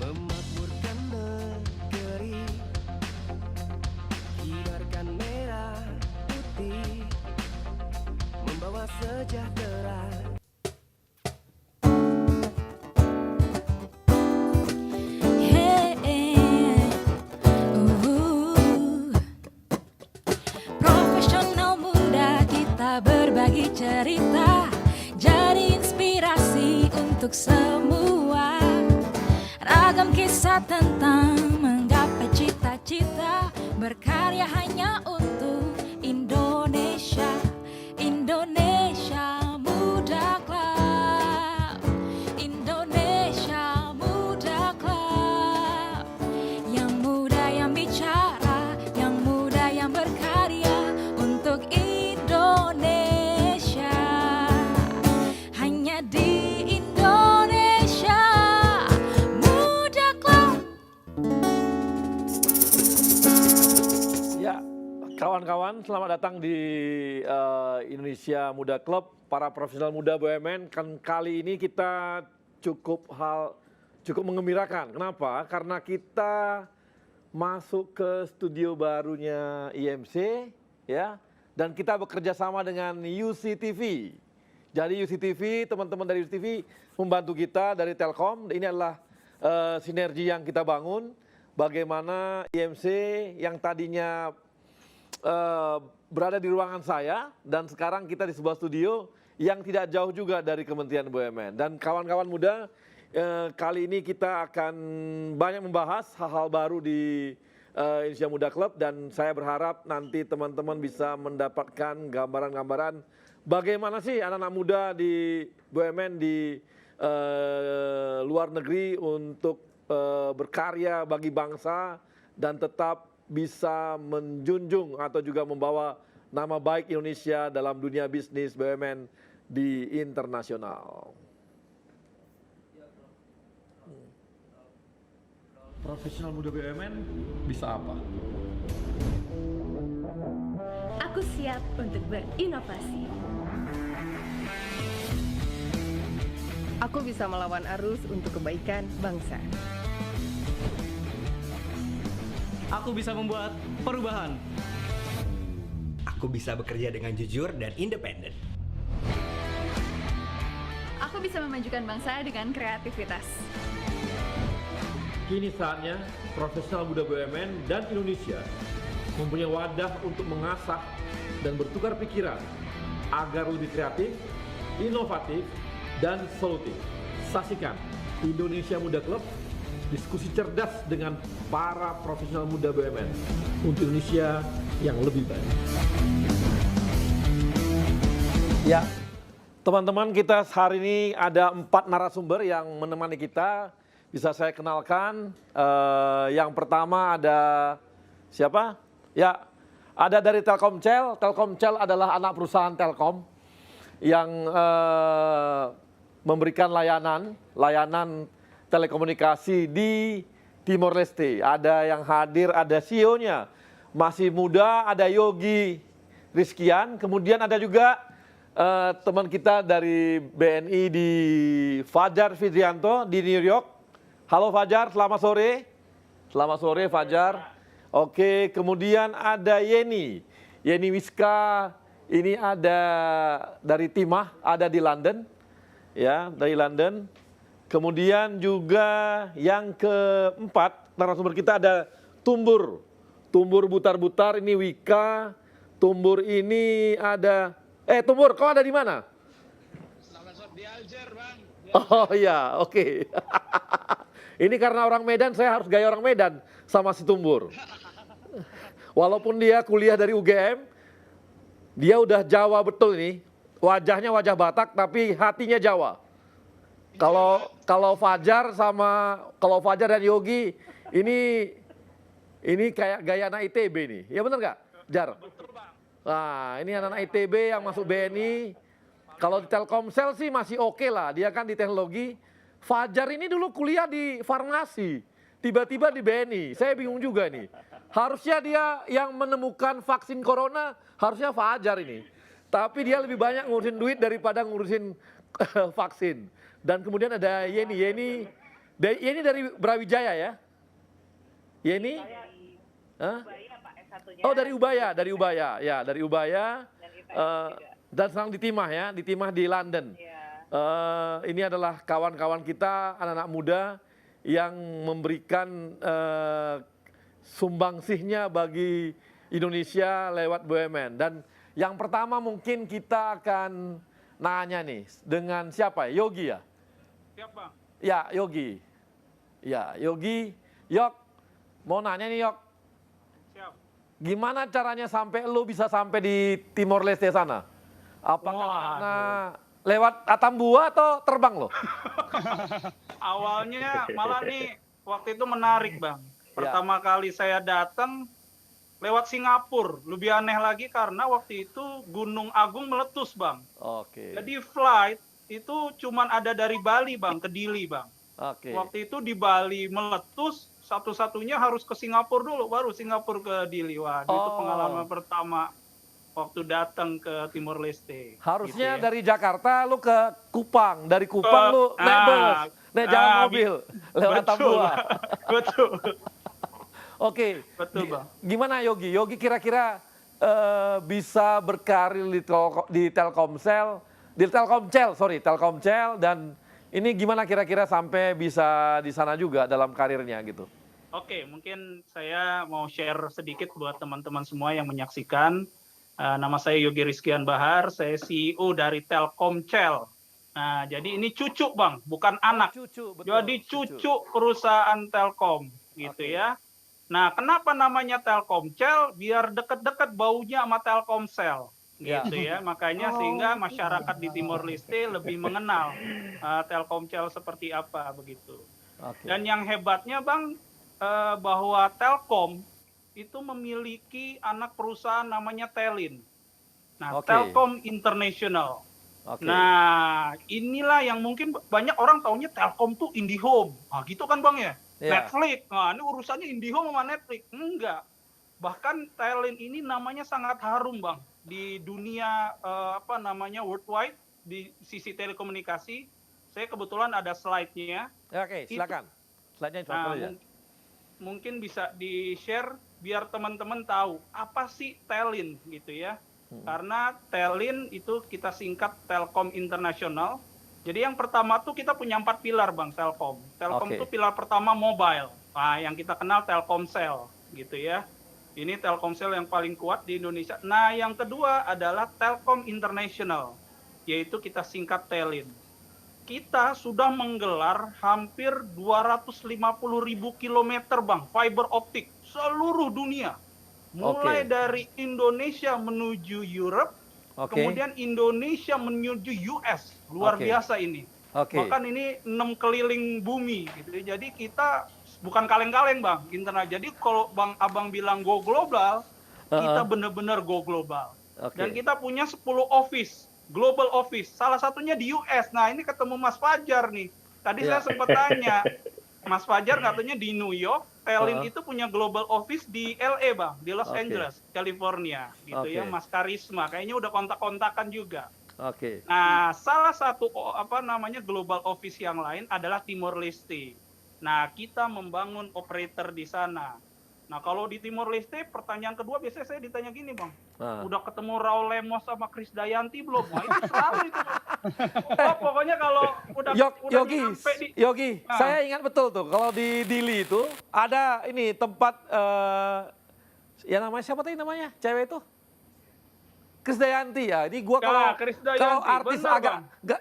memakmurkan negeri, kibarkan merah putih, membawa sejahtera. Profesional muda kita berbagi cerita, jadi inspirasi untuk semua. Ragam kisah tentang menggapai cita-cita, berkarya hanya untuk Indonesia. Indonesia Muda Club, Indonesia Muda Club. Yang muda yang bicara, yang muda yang berkarya untuk Indonesia. Hanya di Indonesia Muda Club. Ya, kawan-kawan, selamat datang di Indonesia Muda Club, para profesional muda BUMN. Kan kali ini kita cukup mengembirakan. Kenapa? Karena kita masuk ke studio barunya IMC, ya, dan kita bekerja sama dengan UCTV. Jadi UCTV, teman-teman dari UCTV membantu kita dari Telkom. Ini adalah sinergi yang kita bangun. Bagaimana IMC yang tadinya berada di ruangan saya dan sekarang kita di sebuah studio yang tidak jauh juga dari Kementerian BUMN. Dan kawan-kawan muda, kali ini kita akan banyak membahas hal-hal baru di Indonesia Muda Club, dan saya berharap nanti teman-teman bisa mendapatkan gambaran-gambaran bagaimana sih anak-anak muda di BUMN di luar negeri untuk berkarya bagi bangsa dan tetap bisa menjunjung atau juga membawa nama baik Indonesia dalam dunia bisnis BUMN di internasional. Profesional muda BUMN bisa apa? Aku siap untuk berinovasi. Aku bisa melawan arus untuk kebaikan bangsa. Aku bisa membuat perubahan. Aku bisa bekerja dengan jujur dan independen. Aku bisa memajukan bangsa dengan kreativitas. Kini saatnya profesional muda BUMN dan Indonesia mempunyai wadah untuk mengasah dan bertukar pikiran agar lebih kreatif, inovatif, dan solutif. Saksikan Indonesia Muda Club, diskusi cerdas dengan para profesional muda BUMN untuk Indonesia yang lebih baik. Ya, teman-teman, kita hari ini ada 4 narasumber yang menemani kita. Bisa saya kenalkan, yang pertama ada siapa? Ya, ada dari Telkomsel. Telkomsel adalah anak perusahaan Telkom yang memberikan layanan telekomunikasi di Timor Leste. Ada yang hadir, ada CEO-nya, masih muda, ada Yogi Rizkian. Kemudian ada juga teman kita dari BNI di Fajar Fidrianto di New York. Halo Fajar, selamat sore. Selamat sore Fajar. Oke, kemudian ada Yeni Wiska, ini ada dari Timah, ada di London. Ya, dari London. Kemudian juga yang keempat, narasumber kita ada Tumbur Butar-Butar, ini Wika. Tumbur ini ada, Tumbur, kau ada di mana? Selamat sore di Alger, Bang. Oh iya, oke. Ini karena orang Medan, saya harus gaya orang Medan sama si Tumbur. Walaupun dia kuliah dari UGM, dia udah Jawa betul ini. Wajahnya wajah Batak tapi hatinya Jawa. Kalau Fajar dan Yogi ini kayak gaya anak ITB nih. Ya benar nggak, Jar? Nah, ini anak-anak ITB yang masuk BNI. Kalau di Telkomsel sih masih oke lah, dia kan di teknologi. Fajar ini dulu kuliah di farmasi, tiba-tiba di BNI. Saya bingung juga nih. Harusnya dia yang menemukan vaksin corona, harusnya Fajar ini. Tapi dia lebih banyak ngurusin duit daripada ngurusin vaksin. Dan kemudian ada Yeni Ini dari Brawijaya ya? Ya ini? Hah? Oh dari Ubaya, ya dari Ubaya. Dan sekarang di Timah ya, di Timah di London. Ini adalah kawan-kawan kita, anak-anak muda yang memberikan sumbangsihnya bagi Indonesia lewat BUMN. Dan yang pertama mungkin kita akan nanya nih dengan siapa? Yogi ya? Siap, Bang. Ya, Yogi. Ya, Yogi. Yok, mau nanya nih Yok. Siap. Gimana caranya sampai lu bisa sampai di Timor Leste sana? Apakah Waduh. karena lewat Atambua atau terbang lo? Awalnya malah nih waktu itu menarik, Bang. Pertama kali saya datang lewat Singapura. Lebih aneh lagi karena waktu itu Gunung Agung meletus, Bang. Oke. Jadi flight itu cuman ada dari Bali, Bang, ke Dili, Bang. Oke. Waktu itu di Bali meletus, satu-satunya harus ke Singapura dulu, baru Singapura ke Dili. Wah, itu pengalaman pertama waktu datang ke Timor Leste. Harusnya gitu ya. dari Jakarta lu ke Kupang, dari Kupang lu naik bus, naik jalan mobil lewat Atambua. Betul. Oke. Betul, Bang. Gimana Yogi? Yogi kira-kira bisa berkarir di Telkomsel, Telkomsel dan ini gimana kira-kira sampai bisa di sana juga dalam karirnya gitu? Oke, mungkin saya mau share sedikit buat teman-teman semua yang menyaksikan. Nama saya Yogi Rizkian Bahar, saya CEO dari Telkomsel. Nah, jadi ini cucu, Bang, bukan anak. Cucu, betul. Jadi cucu perusahaan Telkom, gitu ya. Nah, kenapa namanya Telkomsel? Biar deket-deket baunya sama Telkomsel, gitu ya. Makanya sehingga masyarakat di Timor Leste lebih mengenal Telkomsel seperti apa, begitu. Oke. Dan yang hebatnya, Bang, bahwa Telkom itu memiliki anak perusahaan namanya Telin. Nah, Telkom International. Nah, inilah yang mungkin banyak orang taunya Telkom tuh IndiHome. Nah, gitu kan, Bang ya? Netflix. Nah, ini urusannya IndiHome sama Netflix. Enggak. Bahkan Telin ini namanya sangat harum, Bang, di dunia worldwide di sisi telekomunikasi. Saya kebetulan ada slide-nya. Oke, silakan. Slide-nya Nah, mungkin bisa di-share biar teman-teman tahu apa sih Telin gitu ya. Karena Telin itu kita singkat Telkom International. Jadi yang pertama tuh kita punya 4 pilar, Bang, Telkom. Telkom itu pilar pertama mobile. Nah, yang kita kenal Telkomsel gitu ya. Ini Telkomsel yang paling kuat di Indonesia. Nah, yang kedua adalah Telkom International, yaitu kita singkat Telin. Kita sudah menggelar hampir 250.000 kilometer, Bang, fiber optik seluruh dunia. Mulai dari Indonesia menuju Europe, kemudian Indonesia menuju US. Luar biasa ini. Bahkan ini 6 keliling bumi gitu. Jadi kita bukan kaleng-kaleng, Bang, internal. Jadi kalau Bang Abang bilang go global, kita benar-benar go global. Dan kita punya 10 office. Global office, salah satunya di US. Nah, ini ketemu Mas Fajar nih. Tadi saya sempat tanya, Mas Fajar katanya di New York, Telin itu punya global office di LA, Bang, di Los Angeles, California, gitu ya. Mas Karisma, kayaknya udah kontak-kontakan juga. Nah, salah satu global office yang lain adalah Timor Leste. Nah, kita membangun operator di sana. Nah, kalau di Timor Leste, pertanyaan kedua biasanya saya ditanya gini, Bang. Udah ketemu Raul Lemos sama Chris Dayanti belum? Wah, itu selalu itu. Oh, pokoknya kalau udah Yogi, saya ingat betul tuh kalau di Dili itu ada ini tempat ya namanya siapa tadi namanya? Cewek itu? Chris Dayanti ya. Ini gua kalau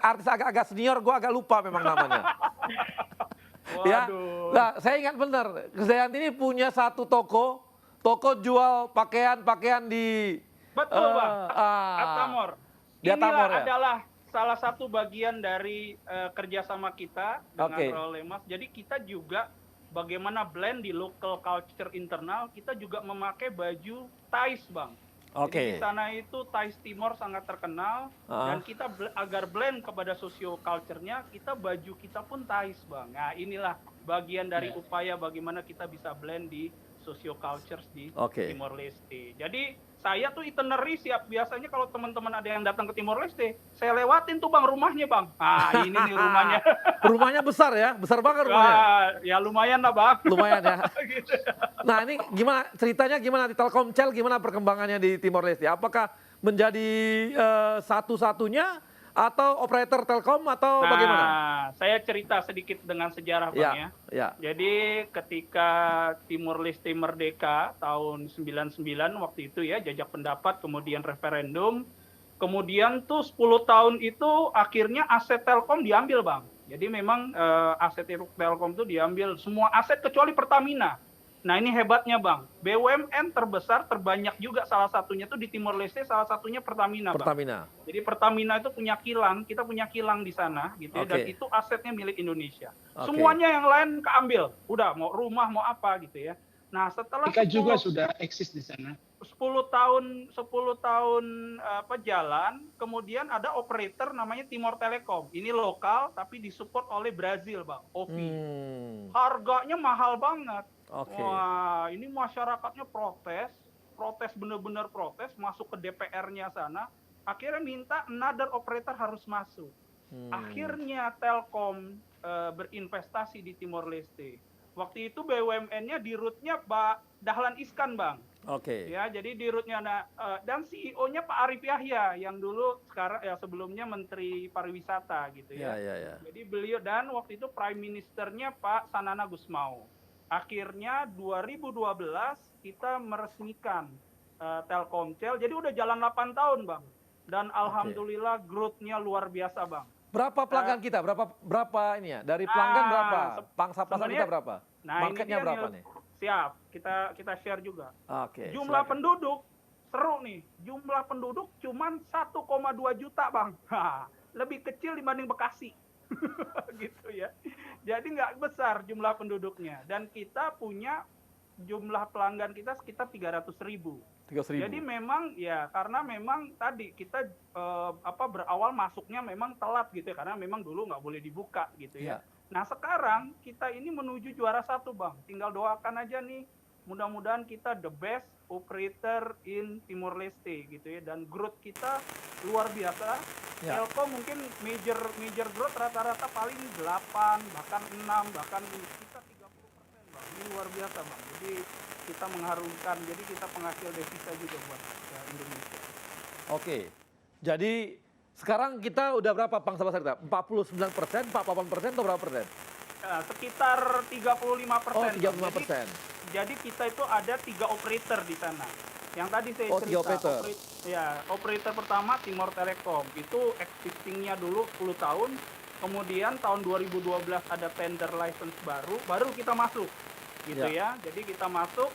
artis agak senior gua agak lupa memang namanya. Ya, nah saya ingat benar, Krisdayanti ini punya satu toko jual pakaian di betul, Bang, Atamor. Inilah adalah salah satu bagian dari kerjasama kita dengan Raul Lemos. Jadi kita juga bagaimana blend di local culture internal, kita juga memakai baju Thais, Bang. Jadi di sana itu Thais Timor sangat terkenal dan kita agar blend kepada socio culture-nya, baju kita pun Thais, Bang. Nah, inilah bagian dari upaya bagaimana kita bisa blend di socio-cultures di Oke. Timor Leste. Jadi saya tuh itinerary siap. Biasanya kalau teman-teman ada yang datang ke Timor Leste, saya lewatin tuh Bang rumahnya Bang. Ah ini nih rumahnya. Rumahnya besar ya, besar banget rumahnya. Ya lumayan lah Bang. Lumayan ya. Gitu. Nah ini gimana ceritanya, gimana di Telkomsel, gimana perkembangannya di Timor Leste? Apakah menjadi satu-satunya atau operator Telkom atau bagaimana? Nah, saya cerita sedikit dengan sejarah Bang ya. Ya. Jadi ketika Timor Leste merdeka tahun 99 waktu itu ya, jajak pendapat, kemudian referendum, kemudian tuh 10 tahun itu akhirnya aset Telkom diambil Bang. Jadi memang aset Telkom itu diambil, semua aset kecuali Pertamina. Nah ini hebatnya Bang, BUMN terbesar, terbanyak juga salah satunya tuh di Timor Leste, salah satunya Pertamina Bang. Pertamina. Jadi Pertamina itu punya kilang, kita punya kilang di sana gitu ya, dan Oke. itu asetnya milik Indonesia. Oke. Semuanya yang lain keambil, udah mau rumah mau apa gitu ya. Nah setelah Kita juga sudah eksis di sana. 10 tahun jalan, kemudian ada operator namanya Timor Telecom. Ini lokal tapi disupport oleh Brazil Bang, OVI. Harganya mahal banget. Oke. Wah, ini masyarakatnya protes bener-bener protes, masuk ke DPR-nya sana, akhirnya minta another operator harus masuk. Akhirnya Telkom berinvestasi di Timor Leste. Waktu itu BUMN-nya di root-nya Pak Dahlan Iskan Bang. Oke. Ya, jadi di root-nya dan CEO-nya Pak Arif Yahya yang dulu sekarang ya sebelumnya Menteri Pariwisata gitu ya. Ya. Jadi beliau dan waktu itu Prime Ministernya Pak Sanana Gusmao. Akhirnya 2012 kita meresmikan Telkomsel. Jadi udah jalan 8 tahun, Bang. Dan alhamdulillah growth-nya luar biasa, Bang. Berapa pelanggan kita? Berapa ini ya? Dari pelanggan berapa? Pangsa pasar kita berapa? Nah, Marketnya ini dia berapa nih? Siap, kita share juga. Oke. Jumlah silakan. penduduk seru nih. Jumlah penduduk cuman 1,2 juta, Bang. Lebih kecil dibanding Bekasi. Gitu ya. Jadi nggak besar jumlah penduduknya. Dan kita punya jumlah pelanggan kita sekitar 300.000. 300.000. Jadi memang ya karena memang tadi kita berawal masuknya memang telat gitu ya, karena memang dulu nggak boleh dibuka gitu ya. Nah sekarang kita ini menuju juara 1 Bang. Tinggal doakan aja nih. Mudah-mudahan kita the best operator in Timor Leste gitu ya, dan growth kita luar biasa. Telkom mungkin major growth rata-rata paling 8 bahkan 6 bahkan kita 30% Bang. Ini luar biasa Bang. Jadi kita mengharumkan, jadi kita penghasil devisa juga buat Indonesia. Oke. Jadi sekarang kita udah berapa pangsa pasar kita? 49%, 48% atau berapa persen? Sekitar 35%. Oh, 35%. Jadi kita itu ada 3 operator di sana. Yang tadi saya cerita. 3 operator. Operator pertama Timor Telecom. Itu existingnya dulu 10 tahun. Kemudian tahun 2012 ada tender license baru kita masuk. Gitu ya. Jadi kita masuk.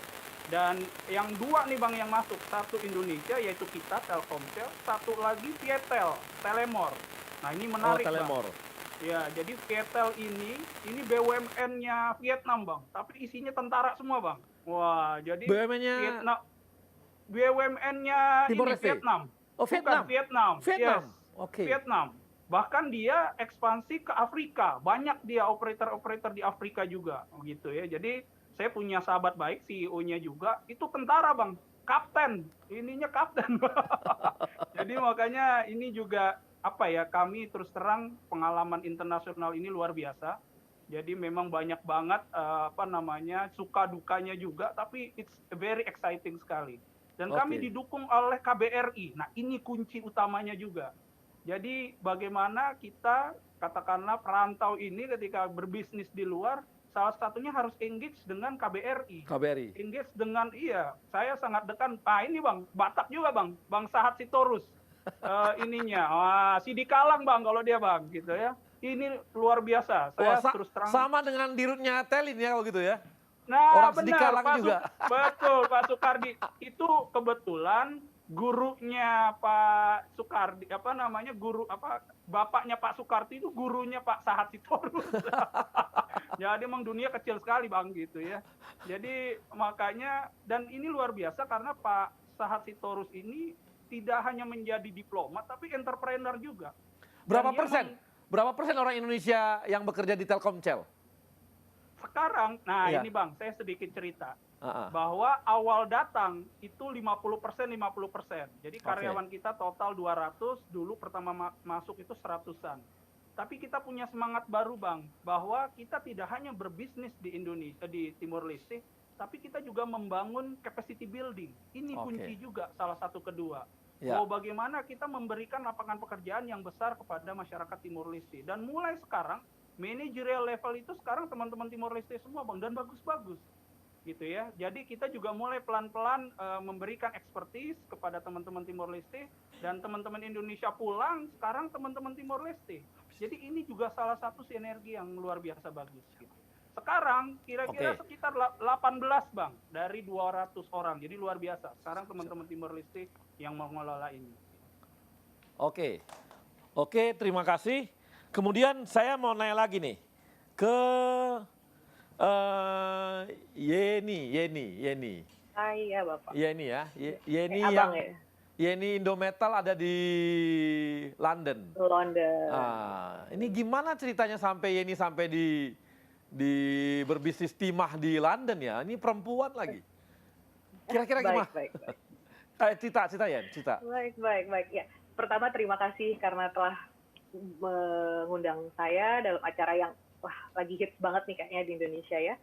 Dan yang 2 nih Bang yang masuk. Satu Indonesia yaitu kita Telkomsel. Satu lagi Vietel, Telemor. Nah ini menarik Telemor. Bang. Ya, jadi Vietel ini BUMN-nya Vietnam, Bang. Tapi isinya tentara semua, Bang. Wah, jadi BUMN-nya BUMN-nya Timor ini Leste? Vietnam. Oh, Vietnam. Bukan, Vietnam. Vietnam. Yes. Oke. Vietnam. Bahkan dia ekspansi ke Afrika. Banyak dia operator-operator di Afrika juga, gitu ya. Jadi saya punya sahabat baik, CEO-nya juga, itu tentara, Bang. Kapten. Ininya kapten. Jadi makanya ini juga kami terus terang pengalaman internasional ini luar biasa. Jadi memang banyak banget suka dukanya juga, tapi it's very exciting sekali. Dan kami didukung oleh KBRI. Nah, ini kunci utamanya juga. Jadi bagaimana kita katakanlah perantau ini ketika berbisnis di luar, salah satunya harus engage dengan KBRI. Engage dengan saya sangat dekat. Ini Bang, Batak juga Bang Sahat Sitorus. Sidi Kalang Bang kalau dia Bang gitu ya. Ini luar biasa. Saya terus terang sama dengan dirutnya Telin ya kalau gitu ya. Nah, orang Sidi benar, Kalang juga. Betul, Pak Sukardi. Itu kebetulan gurunya Pak Sukardi, bapaknya Pak Sukarti itu gurunya Pak Sahat Sitorus. Jadi emang dunia kecil sekali Bang gitu ya. Jadi makanya, dan ini luar biasa karena Pak Sahat Sitorus ini tidak hanya menjadi diplomat, tapi entrepreneur juga. Berapa persen orang Indonesia yang bekerja di Telkomsel? Sekarang, ini Bang, saya sedikit cerita. bahwa awal datang itu 50%, 50%. Jadi karyawan kita total 200, dulu pertama masuk itu 100-an. Tapi kita punya semangat baru, Bang, bahwa kita tidak hanya berbisnis di Indonesia, di Timor Leste, tapi kita juga membangun capacity building. Ini kunci juga salah satu kedua. Bahwa bagaimana kita memberikan lapangan pekerjaan yang besar kepada masyarakat Timor Leste. Dan mulai sekarang, managerial level itu sekarang teman-teman Timor Leste semua, Bang, dan bagus-bagus. Gitu ya. Jadi kita juga mulai pelan-pelan memberikan expertise kepada teman-teman Timor Leste, dan teman-teman Indonesia pulang, sekarang teman-teman Timor Leste. Jadi ini juga salah satu sinergi yang luar biasa bagus. Gitu. Sekarang kira-kira sekitar 18, Bang, dari 200 orang. Jadi luar biasa. Sekarang teman-teman Timor Leste yang mengelola ini. Oke, terima kasih. Kemudian saya mau nanya lagi nih ke Yeni. Iya, Bapak. Yeni ya. Yeni Abang, yang Yeni Indometal ada di London. London. Ini gimana ceritanya sampai Yeni sampai di berbisnis timah di London ya? Ini perempuan lagi. Kira-kira gimana? Baik. Cita ya, Cita. Baik. Ya, pertama terima kasih karena telah mengundang saya dalam acara yang lagi hits banget nih kayaknya di Indonesia ya.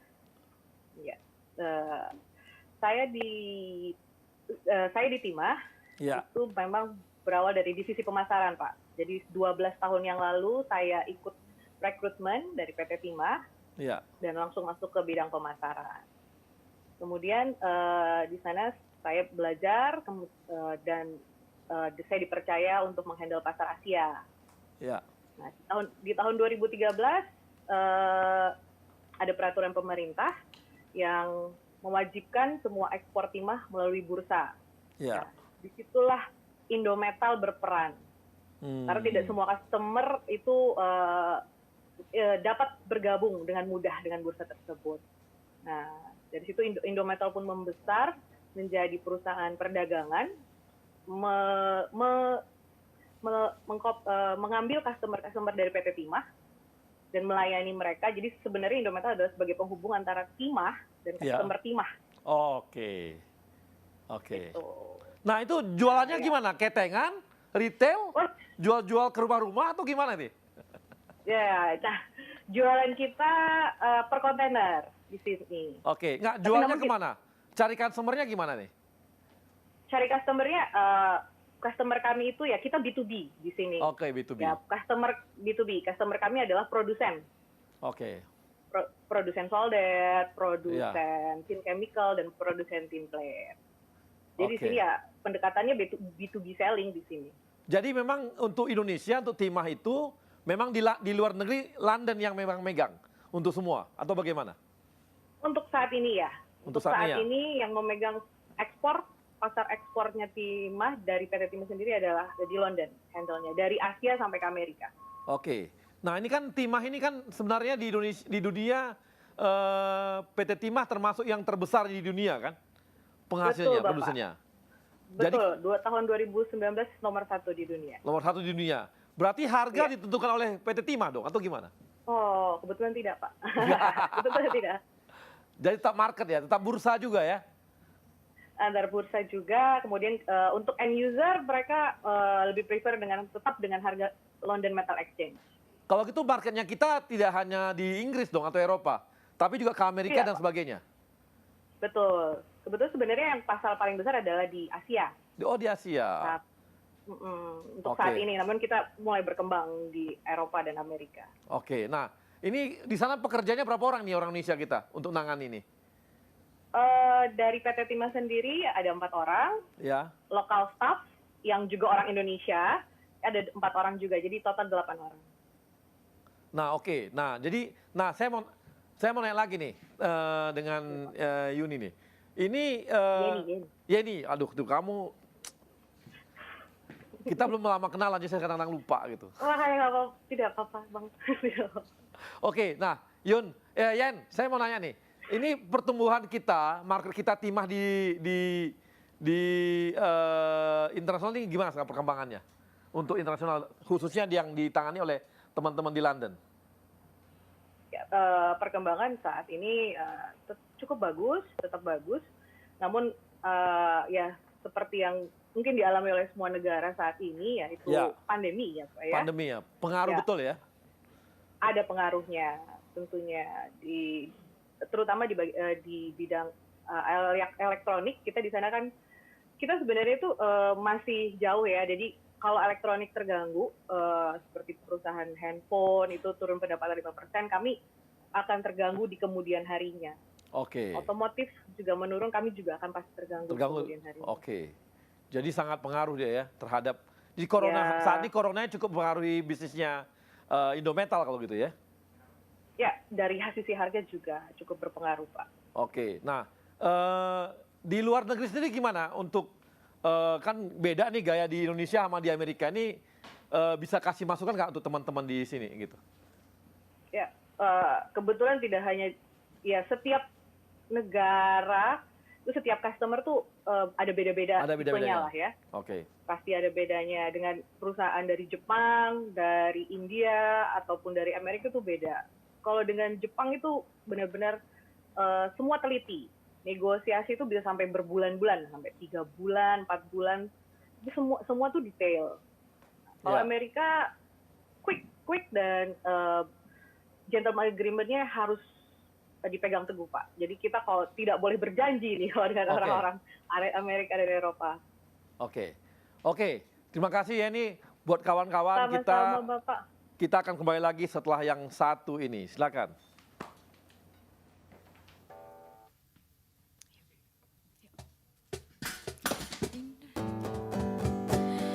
Ya, saya di Timah itu memang berawal dari divisi pemasaran, Pak. Jadi 12 tahun yang lalu saya ikut rekrutmen dari PT Timah dan langsung masuk ke bidang pemasaran. Kemudian di sana saya belajar dan saya dipercaya untuk menghandle pasar Asia. Nah, di tahun 2013 ada peraturan pemerintah yang mewajibkan semua ekspor timah melalui bursa. Nah, disitulah Indometal berperan. Karena tidak semua customer itu dapat bergabung dengan mudah dengan bursa tersebut. Nah, dari situ Indometal pun membesar menjadi perusahaan perdagangan, mengambil customer dari PT Timah dan melayani mereka. Jadi sebenarnya Indometal adalah sebagai penghubung antara Timah dan customer Timah. Oke. Nah itu jualannya gimana? Ketengan, retail, jual-jual ke rumah-rumah atau gimana nih? Ya, nah jualan kita per kontainer di sini. Oke, nggak jualnya kemana? Cari customer-nya gimana nih? Cari customer-nya, customer kami itu ya kita B2B di sini. Oke, B2B. Ya, customer B2B. Customer kami adalah produsen. Oke. Produsen solder, produsen tin chemical, dan produsen tin plate. Jadi di sini ya pendekatannya B2B selling di sini. Jadi memang untuk Indonesia, untuk timah itu memang di luar negeri London yang memang megang untuk semua atau bagaimana? Untuk saat ini ya. Untuk saat ini yang memegang ekspor, pasar ekspornya timah dari PT Timah sendiri adalah di London handle-nya, dari Asia sampai ke Amerika. Oke. Nah ini kan timah ini kan sebenarnya di Indonesia, di dunia PT Timah termasuk yang terbesar di dunia kan? Penghasilnya, produsennya. Betul, tahun 2019 nomor 1 di dunia. Nomor 1 di dunia. Berarti harga ditentukan oleh PT Timah dong atau gimana? Oh, kebetulan tidak, Pak. Kebetulan tidak. Jadi tetap market ya, tetap bursa juga ya? Antar bursa juga, kemudian untuk end user mereka lebih prefer tetap dengan harga London Metal Exchange. Kalau gitu marketnya kita tidak hanya di Inggris dong atau Eropa, tapi juga ke Amerika dan sebagainya? Betul. Kebetulan sebenarnya yang pasar paling besar adalah di Asia. Oh, di Asia. Untuk saat ini, namun kita mulai berkembang di Eropa dan Amerika. Oke, nah ini di sana pekerjanya berapa orang nih orang Indonesia kita untuk nangan ini? Dari PT Timah sendiri ada 4 orang. Ya. Lokal staff yang juga orang Indonesia ada 4 orang juga, jadi total 8 orang. Nah oke, saya mau nanya lagi nih dengan Yuni nih. Ini Yeni, aduh kamu, kita belum lama kenal aja saya kadang-kadang lupa gitu. Tidak apa-apa Bang. Oke, nah Yen, saya mau nanya nih. Ini pertumbuhan kita, market kita timah di internasional ini gimana sekarang perkembangannya? Untuk internasional, khususnya yang ditangani oleh teman-teman di London. Perkembangan saat ini cukup bagus, tetap bagus. Namun ya seperti yang mungkin dialami oleh semua negara saat ini, yaitu pandemi ya Pak ya. Pandemi ya, pengaruh betul ya? Ada pengaruhnya tentunya terutama di bidang elektronik. Kita di sana kan kita sebenarnya itu masih jauh ya. Jadi kalau elektronik terganggu seperti perusahaan handphone itu turun pendapatan 5%, kami akan terganggu di kemudian harinya. Oke. Otomotif juga menurun, kami juga akan pasti terganggu di kemudian harinya. Oke. Jadi sangat pengaruh dia ya terhadap di corona saat ini coronanya cukup mempengaruhi bisnisnya Indometal kalau gitu ya? Ya, dari sisi harga juga cukup berpengaruh Pak. Oke. Nah, di luar negeri sendiri gimana untuk kan beda nih gaya di Indonesia sama di Amerika ini, bisa kasih masukan nggak untuk teman-teman di sini gitu? Ya, kebetulan tidak hanya ya setiap negara itu setiap customer tuh ada beda-beda tipenya lah ya. Oke. Pasti ada bedanya dengan perusahaan dari Jepang, dari India ataupun dari Amerika tuh beda. Kalau dengan Jepang itu benar-benar semua teliti. Negosiasi itu bisa sampai berbulan-bulan, sampai 3 bulan, 4 bulan. Itu semua tuh detail. Kalau Amerika quick dan gentleman agreement-nya harus dipegang teguh Pak. Jadi kita kalau tidak boleh berjanji nih kalau dengan orang-orang Amerika dan Eropa. Oke. Terima kasih ya ini buat kawan-kawan kita akan kembali lagi setelah yang satu ini. Silakan.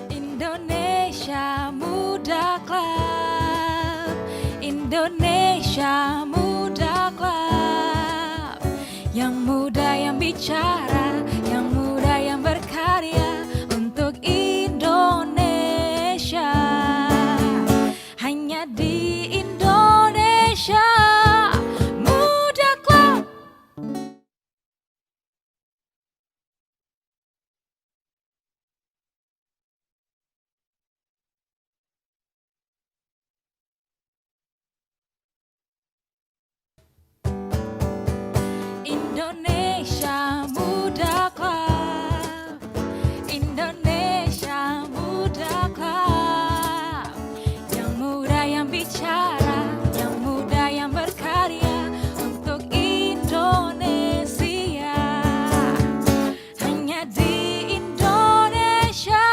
Indonesia Muda Club, Indonesia Muda Club, yang muda yang bicara, yang muda yang berkarya untuk Indonesia, hanya di Indonesia Muda Club. Indonesia Muda Club, Indonesia Muda Club, yang muda yang bicara, yang muda yang berkarya untuk Indonesia, hanya di Indonesia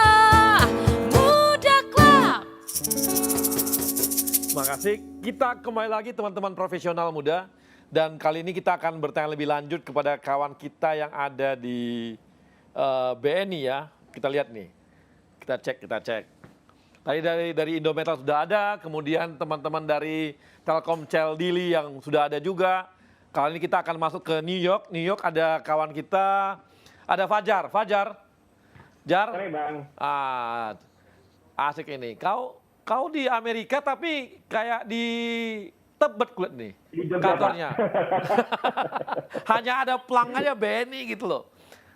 Muda Club. Terima kasih. Kita kembali lagi teman-teman profesional muda. Dan kali ini kita akan bertanya lebih lanjut kepada kawan kita yang ada di BNI ya. Kita lihat nih, kita cek. Tadi dari Indometal sudah ada, kemudian teman-teman dari Telkomsel Dili yang sudah ada juga. Kali ini kita akan masuk ke New York. New York ada kawan kita, ada Fajar. Jar? Hai Bang. Asik ini. Kau di Amerika tapi kayak di Tebet kulit nih kantornya. Hanya ada pelang aja BNI gitu loh.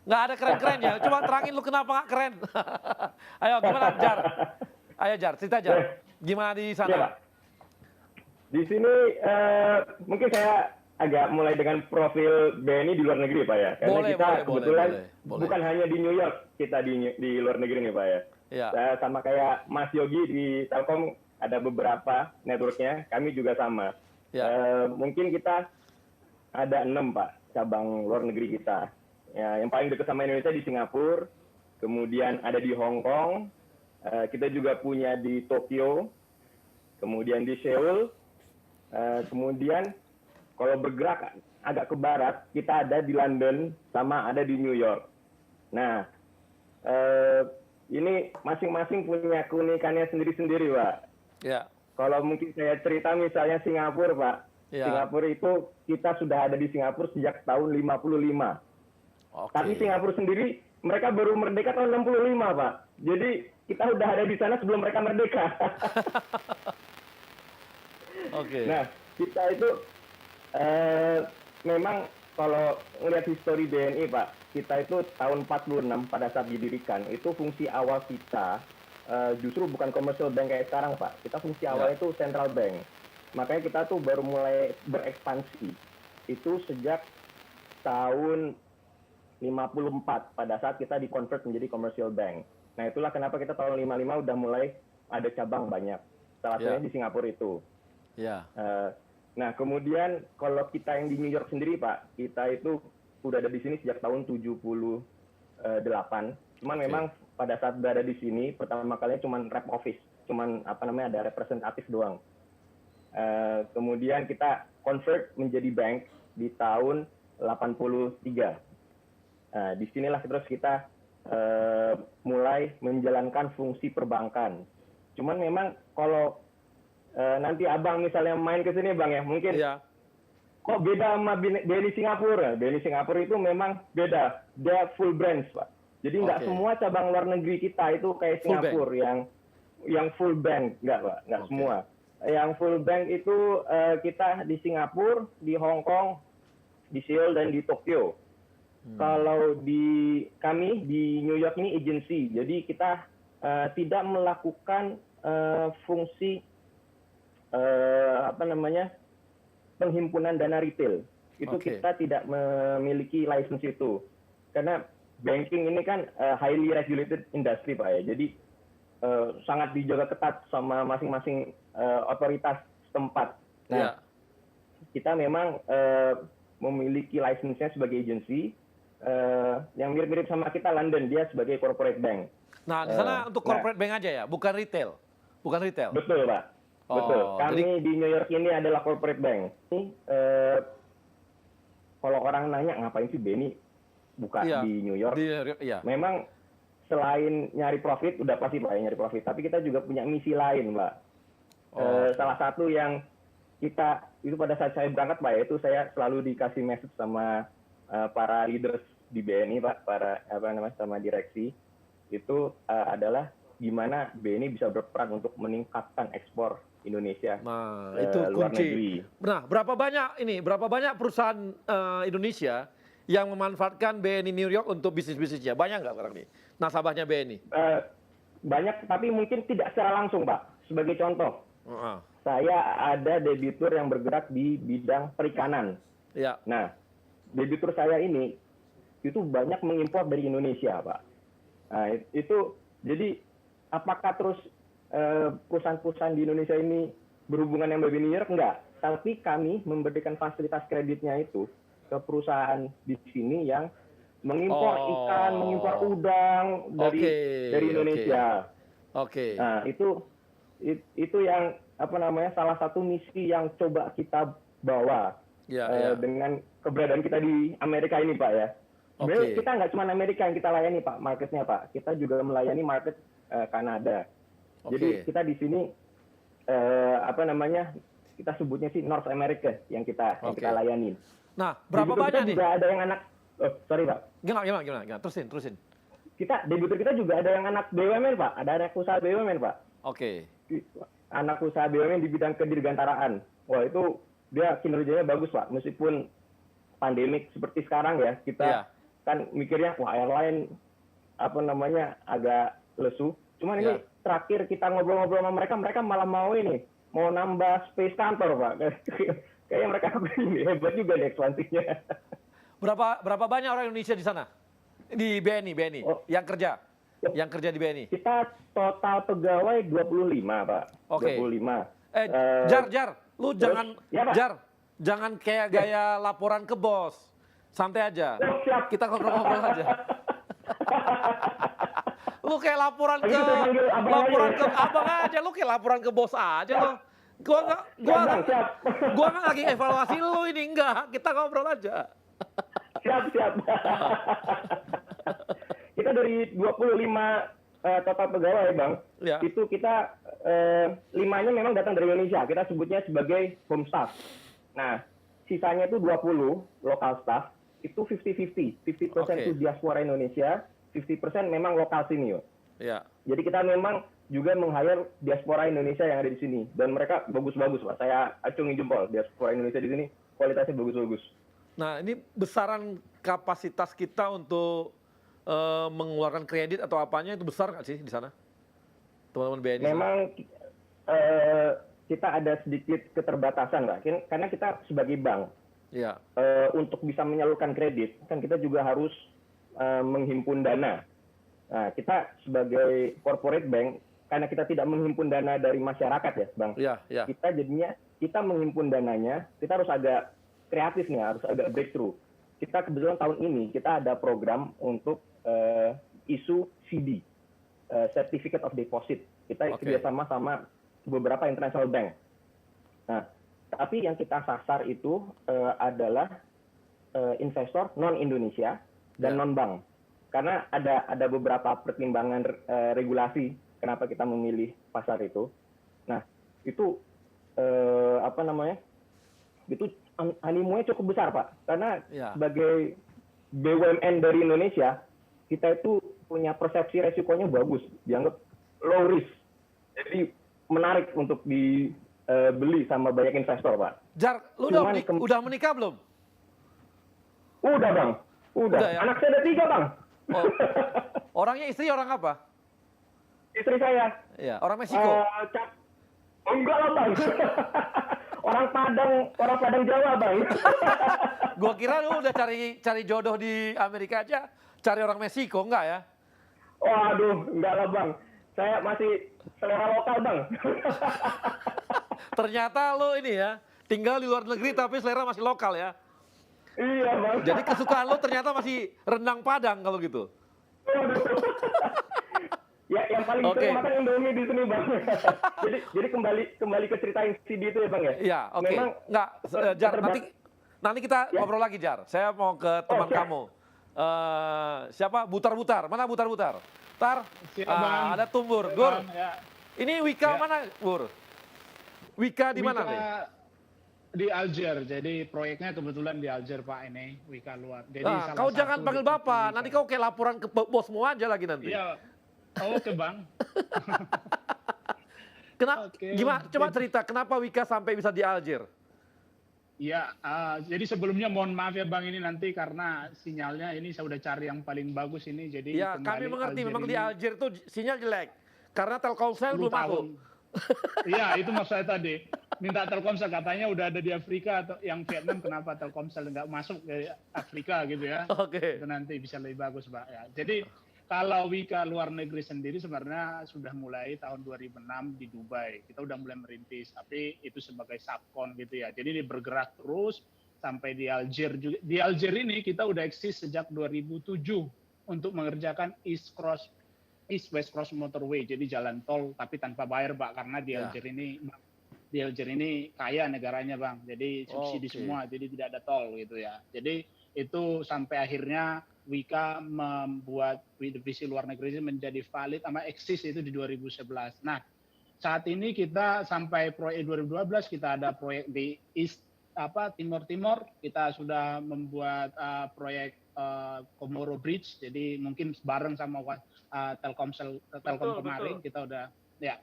Nggak ada keren-kerennya. Coba terangin lu kenapa nggak keren. Ayo gimana Jar? Ayo Jar, cerita Jar. Gimana di sana? Ya, di sini mungkin saya agak mulai dengan profil BNI di luar negeri Pak ya. Karena kita kebetulan bukan hanya di New York, kita di luar negeri nih Pak ya. Sama kayak Mas Yogi di Telkom ada beberapa networknya, kami juga sama. Mungkin kita ada 6 Pak cabang luar negeri kita. Ya, yang paling dekat sama Indonesia di Singapura, kemudian ada di Hong Kong, kita juga punya di Tokyo, kemudian di Seoul, kemudian kalau bergerak agak ke barat, kita ada di London sama ada di New York. Nah, ini masing-masing punya keunikannya sendiri-sendiri Pak. Ya. Kalau mungkin saya cerita misalnya Singapura, Pak. Singapura itu kita sudah ada di Singapura sejak tahun 55. Tapi Singapura sendiri mereka baru merdeka tahun 65, Pak. Jadi kita udah ada di sana sebelum mereka merdeka. Nah, kita itu memang kalau ngelihat histori BNI, Pak, kita itu tahun 46 pada saat didirikan, itu fungsi awal kita justru bukan commercial bank kayak sekarang Pak. Kita fungsi awalnya itu central bank. Makanya kita tuh baru mulai berekspansi. Itu sejak tahun 54 pada saat kita di-convert menjadi commercial bank. Nah, itulah kenapa kita tahun 55 udah mulai ada cabang banyak. Salah satunya di Singapura itu. Nah, kemudian kalau kita yang di New York sendiri, Pak, kita itu udah ada di sini sejak tahun 78. Cuman memang pada saat berada di sini, pertama kalinya cuman rep office. Cuman ada representatif doang. Kemudian kita convert menjadi bank di tahun 83. Disinilah terus kita mulai menjalankan fungsi perbankan. Cuman memang kalau nanti abang misalnya main ke sini bang ya, mungkin kok beda sama BNI Singapura. BNI Singapura itu memang beda, dia full branch Pak. Jadi nggak semua cabang luar negeri kita itu kayak Singapura yang full bank, nggak semua. Yang full bank itu kita di Singapura, di Hong Kong, di Seoul dan di Tokyo. Kalau kami di New York ini agency, jadi kita tidak melakukan fungsi penghimpunan dana retail. Itu kita tidak memiliki license itu, karena banking ini kan highly regulated industry Pak ya. Jadi sangat dijaga ketat sama masing-masing otoritas setempat. Nah, kita memang memiliki license-nya sebagai agency. Yang mirip-mirip sama kita London, dia sebagai corporate bank. Nah, di sana untuk corporate bank aja ya, bukan retail. Bukan retail. Betul, Pak. Betul. Kami di New York ini adalah corporate bank. Kalau orang nanya ngapain sih BNI buka di New York? Memang selain nyari profit, udah pasti Pak ya nyari profit. Tapi kita juga punya misi lain, Pak. Salah satu yang kita itu pada saat saya berangkat Pak, itu saya selalu dikasih message sama para leaders di BNI Pak, sama direksi itu adalah gimana BNI bisa berperan untuk meningkatkan ekspor Indonesia itu luar kunci. negeri. Nah, berapa banyak perusahaan Indonesia yang memanfaatkan BNI New York untuk bisnisnya? Banyak nggak sekarang nih nasabahnya BNI? Banyak, tapi mungkin tidak secara langsung Pak. Sebagai contoh, saya ada debitur yang bergerak di bidang perikanan. Nah, debitur saya ini itu banyak mengimpor dari Indonesia, Pak. Nah, itu jadi apakah terus perusahaan-perusahaan di Indonesia ini berhubungan dengan BNI New York? Enggak. Tapi kami memberikan fasilitas kreditnya itu ke perusahaan di sini yang mengimpor ikan, mengimpor udang dari Indonesia. Nah, itu yang salah satu misi yang coba kita bawa. Dengan keberadaan kita di Amerika ini Pak ya. Sebenarnya kita nggak cuma Amerika yang kita layani Pak, marketnya Pak. Kita juga melayani market Kanada. Jadi kita di sini kita sebutnya sih North America yang kita layani. Nah, berapa banyak nih? Juga ada yang anak sorry Pak. Gimana? Terusin. Debitur kita juga ada yang anak BUMN Pak, ada anak usaha BUMN Pak. Anak usaha BUMN di bidang kedirgantaraan. Wah, itu dia kinerjanya bagus Pak, meskipun pandemik seperti sekarang ya, kita kan mikirnya wah airline agak lesu. Cuman ini terakhir kita ngobrol-ngobrol sama mereka malah mau nambah space kantor Pak. Kayaknya mereka hebat juga nih ekspansinya. Berapa banyak orang Indonesia di sana? Di BNI yang kerja di BNI? Kita total pegawai 25 Pak. 25. Jar, lu jangan kayak gaya laporan ke bos. Santai aja. Kita ngobrol aja. Lu kayak laporan ke abang aja, lu kayak laporan ke bos aja lo. Gua nggak lagi evaluasi lu ini, enggak. Kita ngobrol aja. Siap. Kita dari 25 total pegawai Bang, itu kita 5-nya memang datang dari Indonesia. Kita sebutnya sebagai home staff. Nah, sisanya itu 20 local staff. Itu 50-50. 50% itu diaspora Indonesia, 50% memang lokal sini. Jadi kita memang juga meng-hire diaspora Indonesia yang ada di sini. Dan mereka bagus-bagus Pak. Saya acungi jempol. Diaspora Indonesia di sini kualitasnya bagus-bagus. Nah, ini besaran kapasitas kita untuk mengeluarkan kredit atau apanya itu besar nggak sih di sana? Teman-teman BNI? Memang kita ada sedikit keterbatasan Pak. Karena kita sebagai bank, Ya. Untuk bisa menyalurkan kredit, kan kita juga harus menghimpun dana. Nah, kita sebagai corporate bank, karena kita tidak menghimpun dana dari masyarakat ya, Bang. Iya, iya. Kita jadinya, kita menghimpun dananya, kita harus agak kreatif nih, harus agak breakthrough. Kita kebetulan tahun ini, kita ada program untuk isu CD, Certificate of Deposit. Kita kerjasama sama beberapa international bank. Nah, tapi yang kita sasar itu adalah investor non-Indonesia dan non-bank. Karena ada beberapa pertimbangan regulasi kenapa kita memilih pasar itu. Nah, itu itu animonya cukup besar, Pak. Karena sebagai BUMN dari Indonesia, kita itu punya persepsi resikonya bagus, dianggap low risk. Jadi menarik untuk dibeli sama banyak investor, Pak. Jar, lu udah menikah belum? Udah, Bang. Udah ya? Anak saya ada 3, Bang. Oh. Orangnya istri orang apa? Istri saya. Iya, orang Meksiko. Enggak lah, Bang. orang Padang Jawa, Bang. Gua kira lu udah cari jodoh di Amerika aja, cari orang Meksiko, enggak ya? Waduh, enggak lah, Bang. Saya masih selera lokal, Bang. Ternyata lo ini ya, tinggal di luar negeri tapi selera masih lokal ya. Iya, Bang. Jadi kesukaan lo ternyata masih rendang Padang kalau gitu. Ya, yang paling sering makan Indomie di sini, Bang. jadi kembali ke cerita CD itu ya, Bang ya. Iya, oke. Memang Jar, nanti kita ngobrol lagi, Jar. Saya mau ke teman kamu. Siapa? Butar-butar. Mana Butar-butar? Ada Tumbur. Gur. Ini Wika mana, Bur? Wika di mana nih? Di Alger. Jadi proyeknya kebetulan di Alger, Pak, ini Wika luar. Jadi kau jangan panggil Bapak. Nanti kau kayak laporan ke bosmu aja lagi nanti. Iya. Oke, Bang. Gimana? Coba cerita kenapa Wika sampai bisa di Alger? Iya, jadi sebelumnya mohon maaf ya, Bang, ini nanti karena sinyalnya ini saya udah cari yang paling bagus ini. Jadi ya, kami mengerti memang di Alger tuh sinyal jelek karena Telkomsel belum masuk. Iya, itu maksud saya tadi. Minta Telkomsel, katanya udah ada di Afrika atau yang Vietnam, kenapa Telkomsel nggak masuk ke Afrika gitu ya. Itu nanti bisa lebih bagus, Pak. Ya. Jadi kalau Wika luar negeri sendiri sebenarnya sudah mulai tahun 2006 di Dubai. Kita udah mulai merintis, tapi itu sebagai subkon gitu ya. Jadi dia bergerak terus sampai di Alger juga. Di Alger ini kita udah eksis sejak 2007 untuk mengerjakan East West Cross Motorway, jadi jalan tol tapi tanpa bayar, Pak, karena di Alger ini kaya negaranya, Bang. Jadi subsidi semua, jadi tidak ada tol gitu ya. Jadi itu sampai akhirnya Wika membuat divisi luar negeri ini menjadi valid sama eksis itu di 2011. Nah, saat ini kita sampai proyek 2012 kita ada proyek di Timur, kita sudah membuat proyek Komoro Bridge, jadi mungkin bareng sama Telkom kemarin kita udah ya.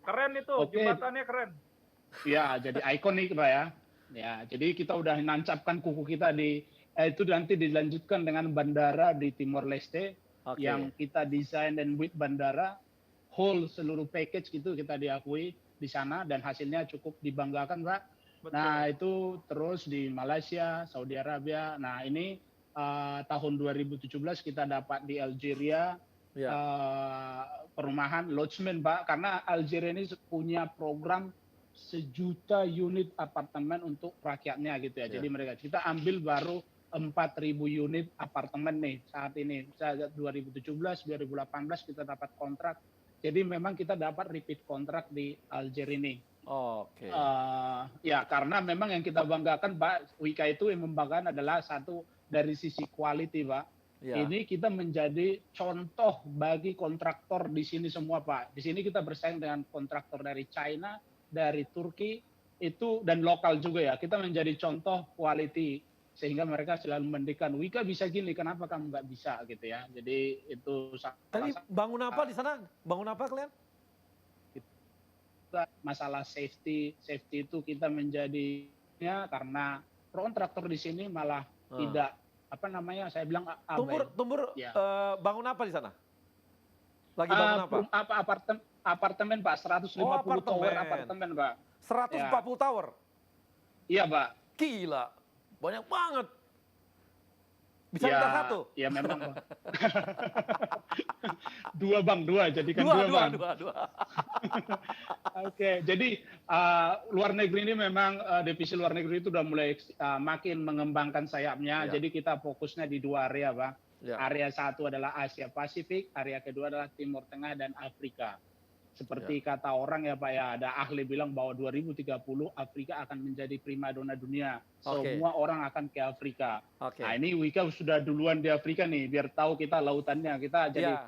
Keren itu, jembatannya keren. Ya, jadi ikonik, Pak ya. Ya, jadi kita udah nancapkan kuku kita itu nanti dilanjutkan dengan bandara di Timor Leste yang kita desain dan build bandara whole seluruh package gitu kita diakui di sana dan hasilnya cukup dibanggakan, Pak. Betul. Nah, itu terus di Malaysia, Saudi Arabia. Nah, ini tahun 2017 kita dapat di Algeria perumahan lodgement, Pak, karena Algeria ini punya program 1 juta unit apartemen untuk rakyatnya gitu ya. Jadi kita ambil baru 4.000 unit apartemen nih saat ini. 2017, 2018 kita dapat kontrak. Jadi memang kita dapat repeat kontrak di Alger ini. Ya, karena memang yang kita banggakan, Pak, Wika itu yang membanggakan adalah satu dari sisi quality, Pak. Ini kita menjadi contoh bagi kontraktor di sini semua, Pak. Di sini kita bersaing dengan kontraktor dari China, dari Turki, itu dan lokal juga ya. Kita menjadi contoh quality sehingga mereka selalu mendikan Wika bisa gini, kenapa kamu nggak bisa gitu ya. Jadi itu tadi bangun apa di sana? Bangun apa kalian? Masalah safety itu kita menjadinya karena kontraktor di sini malah tidak saya bilang Tumbur bangun apa di sana? Lagi bangun apa? Apartemen, Pak, 150 tower apartemen, Pak. 140 tower? Iya, Pak. Gila. banyak banget. Bisa Ya, minta satu? ya memang Bang. Dua Bang, dua. Jadikan dua Bang. Dua. Oke, jadi luar negeri ini memang divisi luar negeri itu udah mulai makin mengembangkan sayapnya. Ya. Jadi kita fokusnya di dua area, Bang. Ya. Area satu adalah Asia Pasifik, area kedua adalah Timur Tengah dan Afrika. Seperti kata orang ya Pak ya, ada ahli bilang bahwa 2030 Afrika akan menjadi primadona dunia. Semua orang akan ke Afrika. Nah ini Wika sudah duluan di Afrika nih, biar tahu kita lautannya. Kita jadi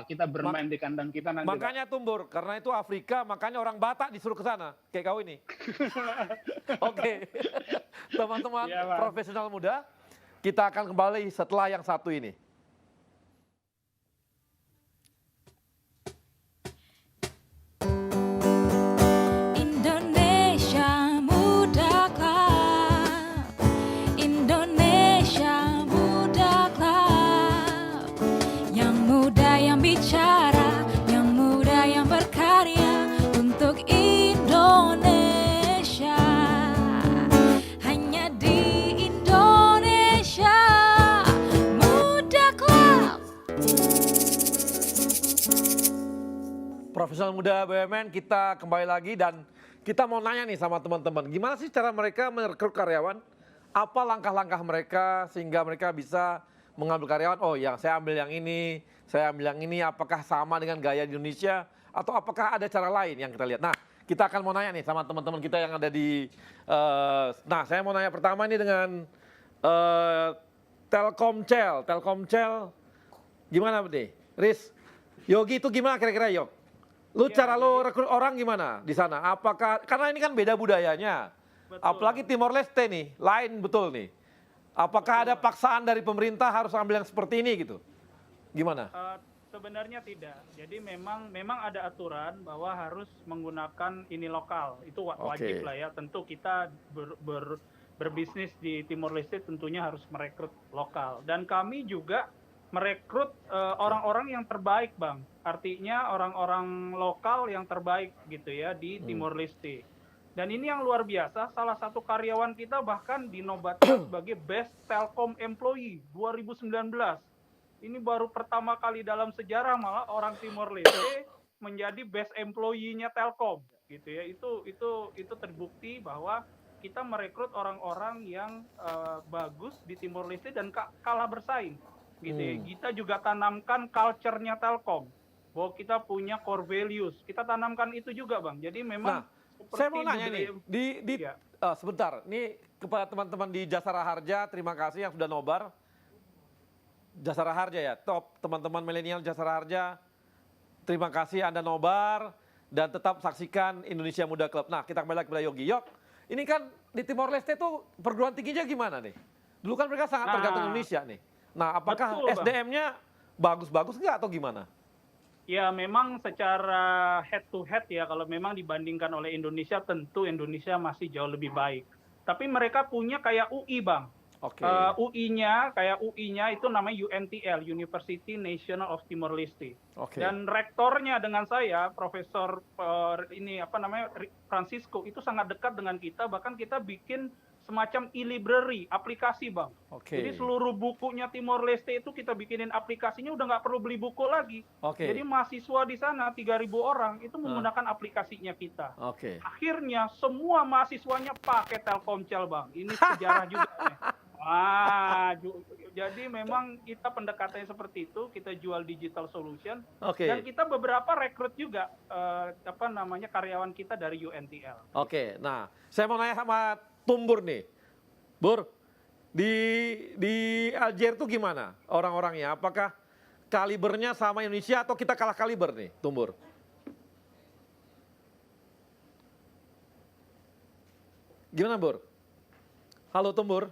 kita bermain di kandang kita nanti. Makanya Tumbur, karena itu Afrika, makanya orang Batak disuruh ke sana, kayak kau ini. Oke, teman-teman profesional muda, kita akan kembali setelah yang satu ini. Indonesia Muda Club, Indonesia Muda Club, yang muda yang bicara, yang muda yang berkarya untuk Indonesia. Hanya di Indonesia Muda Club. Profesional muda BUMN, kita kembali lagi dan kita mau nanya nih sama teman-teman, gimana sih cara mereka merekrut karyawan? Apa langkah-langkah mereka sehingga mereka bisa mengambil karyawan? Oh ya, saya ambil yang ini, saya ambil yang ini. Apakah sama dengan gaya di Indonesia atau apakah ada cara lain yang kita lihat? Nah, kita akan mau nanya nih sama teman-teman kita yang ada di. Nah, saya mau nanya pertama ini dengan Telkomsel. Telkomsel, gimana nih, Riz? Yogi itu gimana kira-kira Yok? Lu cara lu rekrut orang gimana di sana? Apakah karena ini kan beda budayanya, apalagi Timor Leste nih, lain betul nih. Apakah ada paksaan dari pemerintah harus ambil yang seperti ini gitu? Gimana? Sebenarnya tidak. Jadi memang ada aturan bahwa harus menggunakan ini lokal. Itu wajib lah ya. Tentu kita berbisnis di Timor Leste tentunya harus merekrut lokal. Dan kami juga merekrut orang-orang yang terbaik, Bang. Artinya orang-orang lokal yang terbaik gitu ya di Timor Leste. Dan ini yang luar biasa, salah satu karyawan kita bahkan dinobatkan sebagai Best Telkom Employee 2019. Ini baru pertama kali dalam sejarah malah orang Timor Leste menjadi Best Employee-nya Telkom gitu ya. Itu terbukti bahwa kita merekrut orang-orang yang bagus di Timor Leste dan kalah bersaing. Gitu ya. Kita juga tanamkan culture-nya Telkom, bahwa kita punya core values, kita tanamkan itu juga Bang. Jadi memang saya mau nanya nih, sebentar, ini kepada teman-teman di Jasara Harja, terima kasih yang sudah nobar. Jasara Harja ya, top teman-teman milenial Jasara Harja, terima kasih Anda nobar dan tetap saksikan Indonesia Muda Club. Nah, kita kembali lagi kepada Yogi. Yok, ini kan di Timor Leste tuh perguruan tingginya gimana nih? Dulu kan mereka sangat tergantung Indonesia nih. Nah, apakah SDM-nya bagus-bagus nggak atau gimana? Ya, memang secara head to head ya, kalau memang dibandingkan oleh Indonesia, tentu Indonesia masih jauh lebih baik. Tapi mereka punya kayak UI, Bang. UI-nya itu namanya UNTL, University National of Timor Leste. Dan rektornya dengan saya, Profesor Francisco, itu sangat dekat dengan kita, bahkan kita bikin semacam e-library, aplikasi Bang. Jadi seluruh bukunya Timor Leste itu kita bikinin aplikasinya, udah nggak perlu beli buku lagi. Jadi mahasiswa di sana 3.000 orang itu menggunakan aplikasinya kita. Akhirnya semua mahasiswanya pakai Telkomsel Bang. Ini sejarah juga. Jadi memang kita pendekatannya seperti itu, kita jual digital solution. Dan kita beberapa rekrut juga karyawan kita dari UNTL. Nah saya mau nanya sama Tumbur nih, Bur, di Aljazair tuh gimana orang-orangnya? Apakah kalibernya sama Indonesia atau kita kalah kaliber nih, Tumbur? Gimana, Bur? Halo, Tumbur.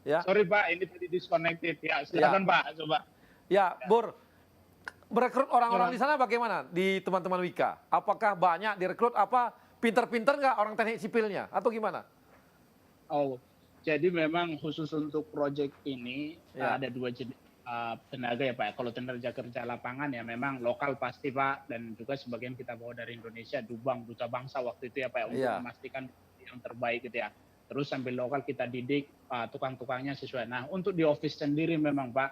Ya. Sorry Pak, ini tadi disconnected ya. Silakan Pak, coba. Ya, Bur. Merekrut orang-orang di sana bagaimana di teman-teman Wika? Apakah banyak direkrut? Apa pinter-pinter nggak orang teknik sipilnya atau gimana? Jadi memang khusus untuk proyek ini ada dua jenis tenaga ya Pak. Kalau tenaga kerja lapangan ya memang lokal pasti Pak, dan juga sebagian kita bawa dari Indonesia, Duta Bangsa waktu itu ya Pak, untuk memastikan yang terbaik gitu ya. Terus sambil lokal kita didik tukang-tukangnya sesuai. Nah, untuk di office sendiri memang Pak,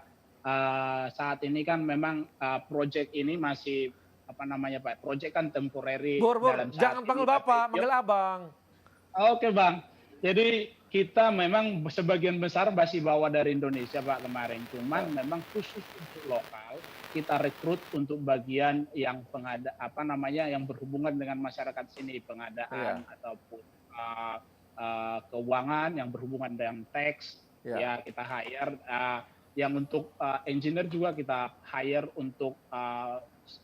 saat ini kan memang project ini masih apa namanya Pak? Project kan temporary. Jangan panggil Bapak, panggil Abang. Oke Bang. Jadi kita memang sebagian besar masih bawa dari Indonesia Pak kemarin. Cuman memang khusus untuk lokal kita rekrut untuk bagian yang yang berhubungan dengan masyarakat sini, pengadaan ataupun keuangan yang berhubungan dengan tax, ya kita hire. Yang untuk engineer juga kita hire untuk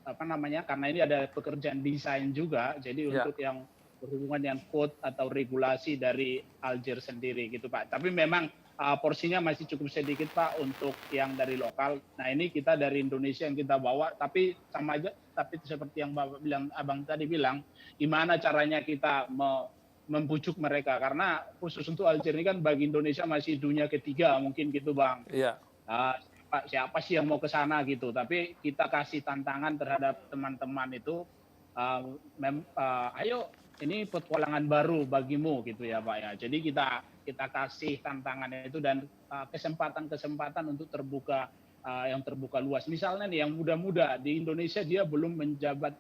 karena ini ada pekerjaan desain juga, jadi untuk yang berhubungan dengan code atau regulasi dari Aljazeera sendiri gitu Pak. Tapi memang porsinya masih cukup sedikit Pak untuk yang dari lokal. Nah ini kita dari Indonesia yang kita bawa, tapi sama aja. Tapi seperti yang Bapak bilang, Abang tadi bilang, gimana caranya kita membujuk mereka, karena khusus untuk Aljazeera ini kan bagi Indonesia masih dunia ketiga mungkin gitu Bang. Iya. Siapa sih yang mau ke sana gitu, tapi kita kasih tantangan terhadap teman-teman itu, ayo ini petualangan baru bagimu gitu ya Pak ya. Jadi kita kasih tantangannya itu dan kesempatan-kesempatan untuk terbuka, yang terbuka luas. Misalnya nih yang muda-muda di Indonesia dia belum menjabat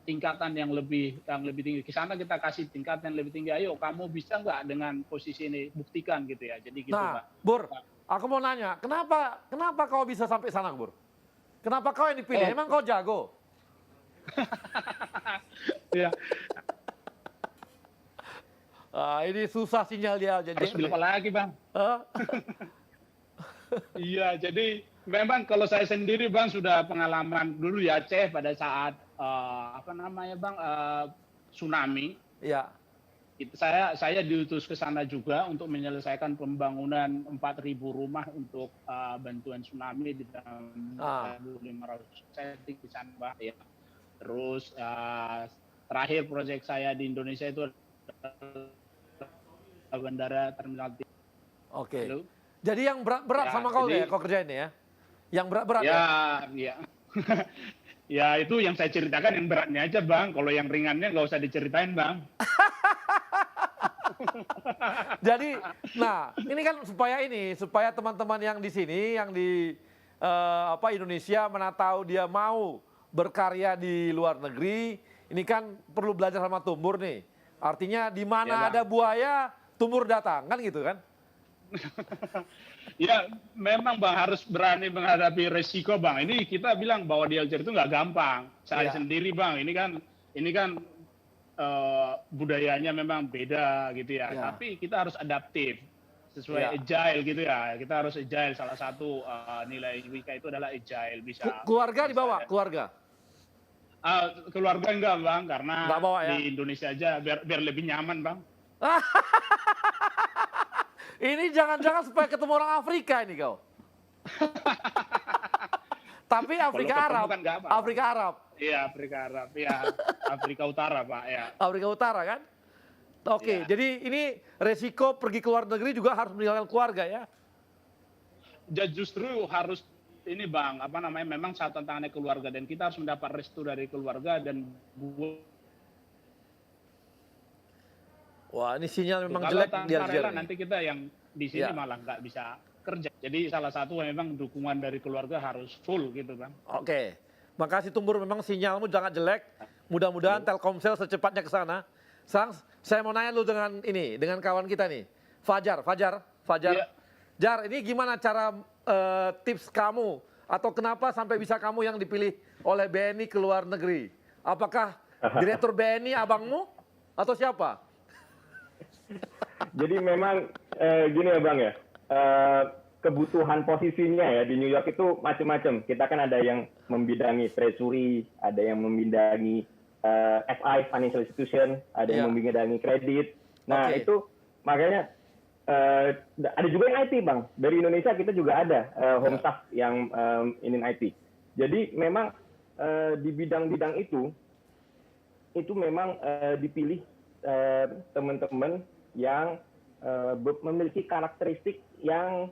tingkatan yang lebih tinggi. Ke sana kita kasih tingkatan yang lebih tinggi. Ayo kamu bisa nggak dengan posisi ini, buktikan gitu ya. Jadi gitu Pak. Bur, aku mau nanya, kenapa kau bisa sampai sana Bur? Kenapa kau yang dipilih? Emang kau jago? Iya. Ini susah sinyal dia. Jadi harus bilang apa lagi Bang? Iya, jadi memang kalau saya sendiri Bang sudah pengalaman dulu di Aceh pada saat Bang, tsunami. Iya. Saya diutus ke sana juga untuk menyelesaikan pembangunan 4.000 rumah untuk bantuan tsunami di tahun 1.500. Saya di sana Bang. Ya. Terus terakhir proyek saya di Indonesia itu bandara terminal. Oke. Jadi yang berat-berat sama kau ya, kau kerjain ya? Yang berat-berat ya? Ya. Ya itu yang saya ceritakan yang beratnya aja Bang. Kalau yang ringannya nggak usah diceritain Bang. Jadi, nah ini kan supaya teman-teman yang di sini, yang di Indonesia mana tahu dia mau berkarya di luar negeri, ini kan perlu belajar sama Tumbur nih. Artinya di mana ada buaya, Tumbur datang, kan gitu kan? Ya memang Bang harus berani menghadapi resiko Bang. Ini kita bilang bahwa di Aljazeera itu nggak gampang. Saya sendiri Bang, ini kan budayanya memang beda gitu ya. Tapi kita harus adaptif sesuai agile gitu ya. Kita harus agile. Salah satu nilai Wika itu adalah agile. Bisa. Keluarga dibawa, keluarga. Keluarga enggak Bang, karena di Indonesia aja biar lebih nyaman Bang. Ini jangan-jangan supaya ketemu orang Afrika ini kau. Tapi Afrika Arab. Kan Afrika Arab. Iya, Afrika Arab. Ya, Afrika Utara, Pak, ya. Afrika Utara kan? Oke, jadi ini resiko pergi ke luar negeri juga harus meninggalkan keluarga ya? Justru harus ini Bang, memang satu tantangannya keluarga dan kita harus mendapat restu dari keluarga dan wah, ini sinyal memang jelek di Aljazeera. Nanti kita yang di sini malah nggak bisa kerja. Jadi salah satu memang dukungan dari keluarga harus full gitu Bang. Oke, makasih Tumbur, memang sinyalmu jangan jelek. Mudah-mudahan Telkomsel secepatnya ke sana. Sekarang saya mau nanya lu dengan kawan kita nih, Fajar. Yeah. Jar, ini gimana cara tips kamu atau kenapa sampai bisa kamu yang dipilih oleh BNI ke luar negeri? Apakah direktur BNI abangmu atau siapa? Jadi memang gini ya Bang ya, kebutuhan posisinya ya di New York itu macam-macam. Kita kan ada yang membidangi treasury, ada yang membidangi FI, financial institution, ada yang membidangi kredit. Nah itu makanya ada juga yang IT Bang. Dari Indonesia kita juga ada home staff yang ini IT. Jadi memang di bidang-bidang itu memang dipilih teman-teman yang memiliki karakteristik yang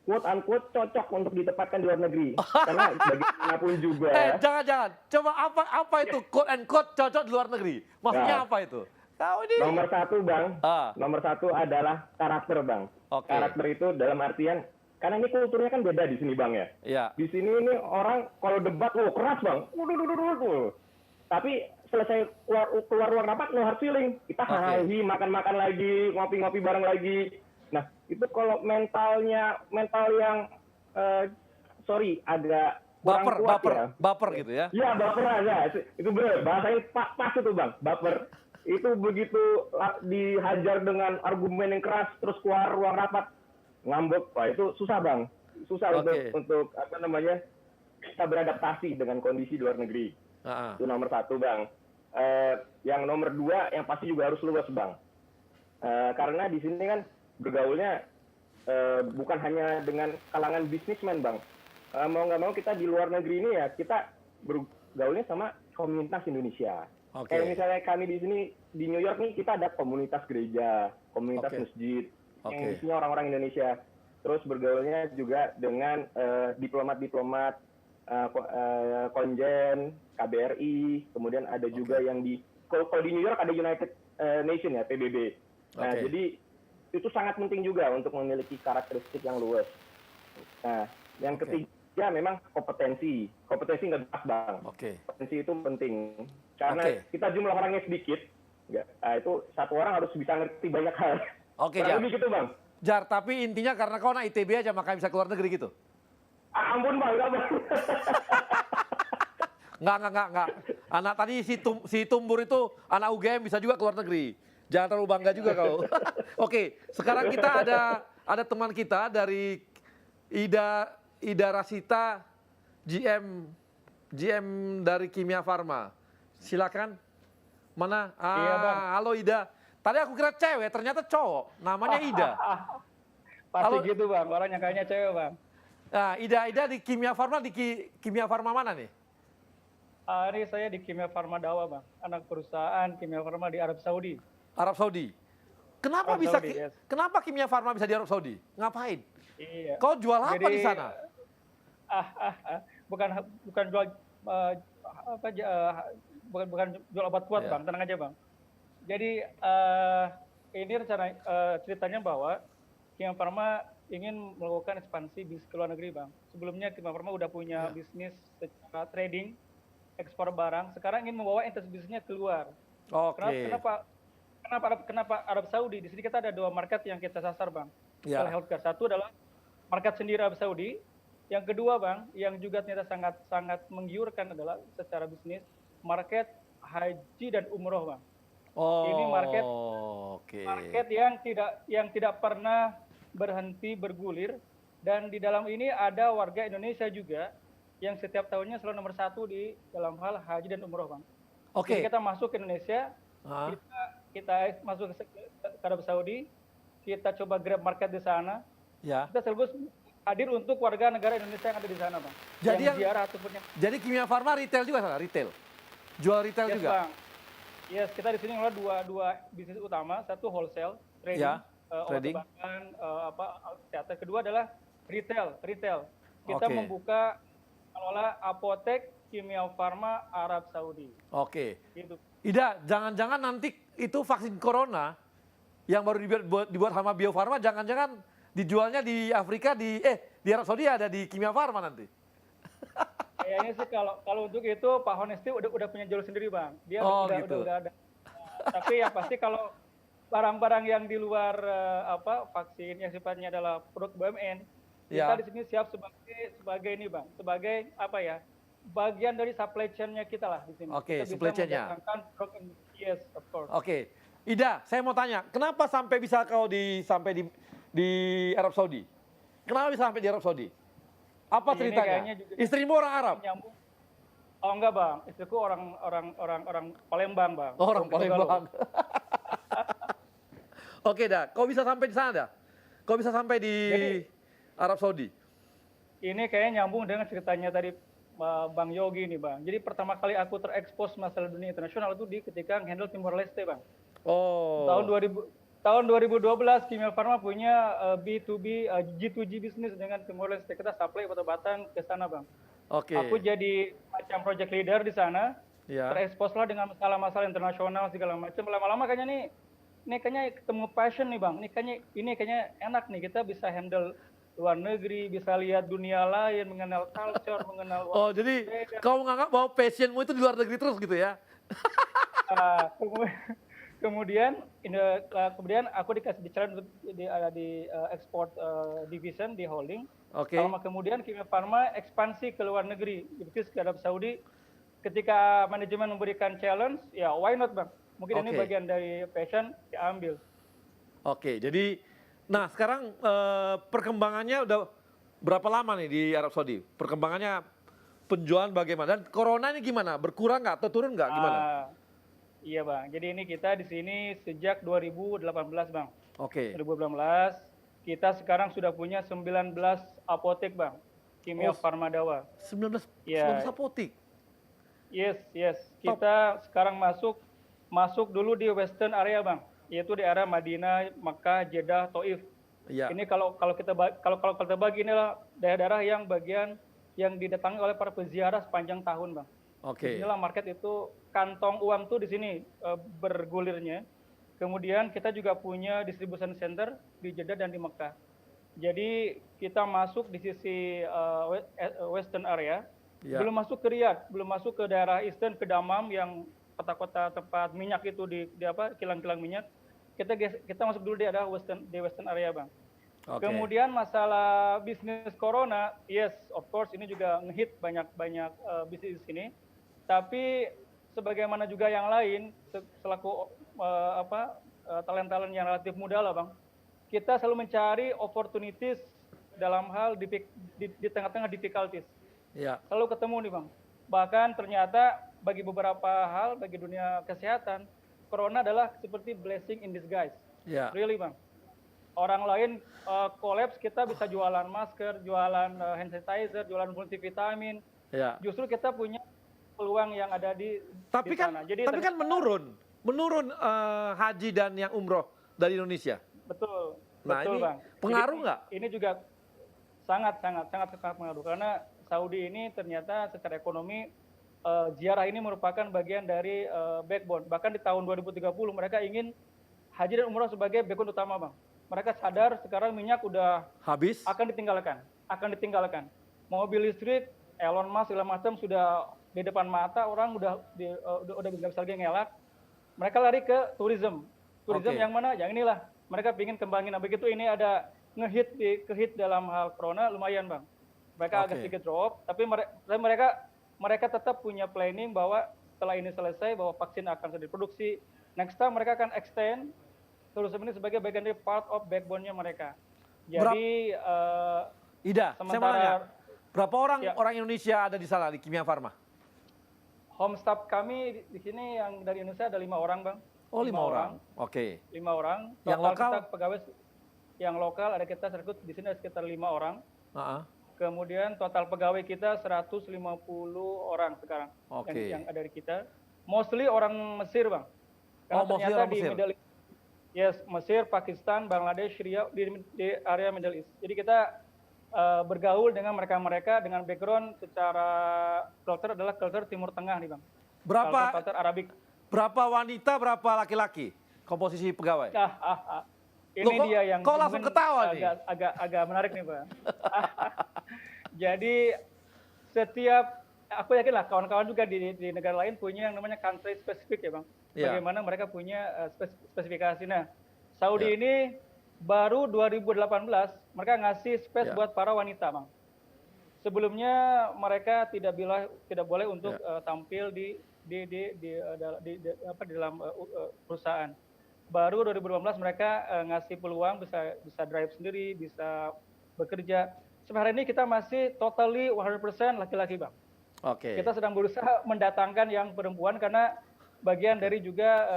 quote unquote cocok untuk ditempatkan di luar negeri. Karena bagaimanapun juga. Jangan. Coba apa itu quote unquote cocok di luar negeri? Maksudnya apa itu? Nomor satu, Bang. Nomor satu adalah karakter, Bang. Karakter itu dalam artian, karena ini kulturnya kan beda di sini, Bang, ya. Iya. Di sini ini orang kalau debat, keras, Bang. Tapi selesai keluar ruang rapat, no hard feeling. Kita hahi, makan-makan lagi, ngopi-ngopi bareng lagi. Nah, itu kalau mental yang, agak baper gitu ya? Iya, baper aja. Itu benar, bahasanya pas itu, Bang, baper. Itu begitu dihajar dengan argumen yang keras, terus keluar ruang rapat, ngambek. Wah, itu susah, Bang. Susah untuk bisa beradaptasi dengan kondisi di luar negeri. Itu nomor satu, Bang. Yang nomor dua, yang pasti juga harus luas, Bang. Karena di sini kan bergaulnya bukan hanya dengan kalangan bisnismen, Bang. Mau nggak mau kita di luar negeri ini ya, kita bergaulnya sama komunitas Indonesia. Kayak misalnya kami di sini, di New York nih, kita ada komunitas gereja, komunitas masjid, yang isinya orang-orang Indonesia. Terus bergaulnya juga dengan diplomat-diplomat, konjen, KBRI, kemudian ada juga yang kalau di New York ada United Nation ya, PBB. Nah, jadi itu sangat penting juga untuk memiliki karakteristik yang luas. Nah, yang ketiga memang kompetensi. Kompetensi nggak jelas, Bang. Kompetensi itu penting. Karena kita jumlah orangnya sedikit, itu satu orang harus bisa ngerti banyak hal. Jar. Lebih gitu, Bang. Jar, tapi intinya karena kau anak ITB aja makanya bisa keluar negeri gitu? Ampun, Bang, enggak, Bang. Enggak. Anak tadi si Tumbur itu anak UGM bisa juga keluar negeri. Jangan terlalu bangga juga kau. Oke, sekarang kita ada teman kita dari Ida Rasita, GM dari Kimia Farma. Silakan. Mana? Iya, Bang. Halo Ida. Tadi aku kira cewek, ternyata cowok. Namanya Ida. Pasti gitu, Bang. Orang nyangkanya cewek, Bang. Nah, Ida di Kimia Farma, Kimia Farma mana nih? Ini saya di Kimia Farma Dawa, Bang. Anak perusahaan Kimia Farma di Arab Saudi. Arab Saudi. Kenapa Kimia Farma bisa di Arab Saudi? Ngapain? Iya. Kau jual apa di sana? Bukan jual bukan jual obat kuat, Bang. Tenang aja, Bang. Jadi ini rencana ceritanya bahwa Kimia Farma ingin melakukan ekspansi bisnis ke luar negeri, Bang. Sebelumnya Kimia Farma udah punya bisnis secara trading, ekspor barang. Sekarang ingin membawa entitas bisnisnya keluar. Kenapa Arab Saudi? Di sini kita ada dua market yang kita sasar, Bang. Kalau healthcare, satu adalah market sendiri Arab Saudi. Yang kedua, Bang, yang juga ternyata sangat menggiurkan adalah secara bisnis, market haji dan umroh, Bang. Ini market yang tidak pernah berhenti bergulir, dan di dalam ini ada warga Indonesia juga yang setiap tahunnya selalu nomor satu di dalam hal haji dan umroh, Bang. Jadi kita masuk ke Indonesia, kita masuk ke Arab Saudi, kita coba grab market di sana, kita sekaligus hadir untuk warga negara Indonesia yang ada di sana, Bang. Jadi Kimia Farma retail juga sana, retail? Jual retail juga? Bang. Yes, kita di sini ngelola dua bisnis utama, satu wholesale, trading, obat-obatan, kesehatan. Kedua adalah retail. Kita membuka mengelola apotek Kimia Farma Arab Saudi. Gitu. Ida, jangan-jangan nanti itu vaksin corona yang baru dibuat sama Bio Farma, jangan-jangan dijualnya di Afrika, di Arab Saudi ada di Kimia Farma nanti? Kayaknya sih kalau untuk itu Pak Honesti udah punya jalur sendiri, Bang. Dia udah ada. Tapi yang pasti kalau barang-barang yang di luar vaksin yang sifatnya adalah produk BUMN, kita di sini siap sebagai ini, Bang, sebagai bagian dari supply chain-nya kita lah di sini. Supply chain-nya. Yes, of course. Ida, saya mau tanya, kenapa sampai bisa kau sampai di Arab Saudi? Kenapa bisa sampai di Arab Saudi? Apa ceritanya? Istrimu orang Arab? Oh enggak, Bang. Istriku orang Palembang, Bang. Orang Palembang. Dah. Kau bisa sampai di sana dah? Kau bisa sampai di Arab Saudi? Ini kayaknya nyambung dengan ceritanya tadi Bang Yogi nih, Bang. Jadi pertama kali aku terekspos masalah dunia internasional itu ketika handle Timor Leste, Bang. tahun 2012 Kimia Farma punya B2B, G2G bisnis dengan Timor Leste. Kita supply obat-obatan ke sana, Bang. Oke. Aku jadi macam project leader di sana. Ya. Terekspos lah dengan masalah-masalah internasional segala macam. Lama-lama kayaknya ini kayaknya ketemu passion nih, Bang. Ini kayaknya enak nih, kita bisa handle luar negeri, bisa lihat dunia lain, mengenal culture, mengenal. Oh, jadi kau menganggap bahwa passionmu itu di luar negeri terus gitu ya? Kemudian aku dikasih bicara untuk di export division di holding. Oke. Kemudian Kimia Farma ekspansi ke luar negeri, bisnis ke Arab Saudi. Ketika manajemen memberikan challenge, ya why not, Bang? Mungkin ini bagian dari passion, diambil. Oke, jadi nah sekarang perkembangannya udah berapa lama nih di Arab Saudi? Perkembangannya penjualan bagaimana? Dan corona ini gimana? Berkurang nggak atau turun nggak? Gimana? Iya, Bang. Jadi ini kita di sini sejak 2018, Bang. Oke. 2018, kita sekarang sudah punya 19 apotek, Bang. Kimia Farma Dawa. 19 apotek? Yes. Kita sekarang masuk dulu di Western area, Bang. Yaitu di area Madinah, Makkah, Jeddah, Taif. Iya. Ini kalau kita bagi inilah daerah-daerah yang bagian yang didatangi oleh para peziarah sepanjang tahun, Bang. Oke. Inilah market itu, kantong uang tuh di sini bergulirnya. Kemudian kita juga punya distribution center di Jeddah dan di Mekah. Jadi kita masuk di sisi Western area, belum masuk ke Riyadh, belum masuk ke daerah Eastern, ke Damam yang kota-kota tempat minyak itu di kilang-kilang minyak. Kita masuk dulu di ada Western area, Bang. Okay. Kemudian masalah bisnis corona, yes, of course ini juga ngehit banyak bisnis di sini. Tapi sebagaimana juga yang lain, selaku talent-talent yang relatif muda lah, Bang, kita selalu mencari opportunities dalam hal di tengah-tengah difficulties. Yeah. Selalu ketemu nih, Bang. Bahkan ternyata bagi beberapa hal, bagi dunia kesehatan, corona adalah seperti blessing in disguise. Yeah. Really, Bang. Orang lain collapse, kita bisa jualan masker, jualan hand sanitizer, jualan multivitamin. Yeah. Justru kita punya peluang yang ada di sana. Tapi kan menurun haji dan yang umroh dari Indonesia. Betul. Nah, betul, ini Bang. pengaruh nggak? Ini juga sangat pengaruh karena Saudi ini ternyata secara ekonomi ziarah ini merupakan bagian dari backbone. Bahkan di tahun 2030 mereka ingin haji dan umroh sebagai backbone utama, Bang. Mereka sadar sekarang minyak udah habis, akan ditinggalkan. Mobil listrik, Elon Musk segala macam sudah di depan mata, orang udah nggak bisa lagi ngelak. Mereka lari ke tourism yang mana? Yang inilah. Mereka ingin kembangin. Nah, begitu ini ada kehit dalam hal corona lumayan, Bang. Mereka agak sedikit drop, tapi mereka tetap punya planning bahwa setelah ini selesai bahwa vaksin akan sudah diproduksi. Next time mereka akan extend tourism ini sebagai bagian dari part of backbone-nya mereka. Jadi Ida, saya mau nanya, berapa orang Indonesia ada di sana di Kimia Farma? Home staff kami di sini yang dari Indonesia ada 5 orang, Bang. Oh, 5 orang. Oke. 5 orang. Yang lokal? Kita pegawai yang lokal ada kita rekrut di sini ada sekitar 5 orang. Kemudian total pegawai kita 150 orang sekarang yang ada di kita. Mostly orang Mesir, Bang. Karena ternyata di Middle East. Yes, Mesir, Pakistan, Bangladesh, Syria di area Middle East. Jadi kita bergaul dengan mereka dengan background secara culture adalah culture Timur Tengah nih, Bang. Berapa culture Arabik? Berapa wanita, berapa laki-laki komposisi pegawai? Ini dia yang kok langsung ketawa nih? Agak menarik nih, Bang. Jadi aku yakin lah kawan-kawan juga di negara lain punya yang namanya country specific ya, Bang. Bagaimana mereka punya spesifikasi. Nah, Saudi ini baru 2018 mereka ngasih space buat para wanita, Bang. Sebelumnya mereka tidak boleh untuk tampil di dalam perusahaan. Baru 2018 mereka ngasih peluang bisa drive sendiri, bisa bekerja. Sampai hari ini kita masih totally 100% laki-laki, Bang. Oke. Kita sedang berusaha mendatangkan yang perempuan karena bagian dari juga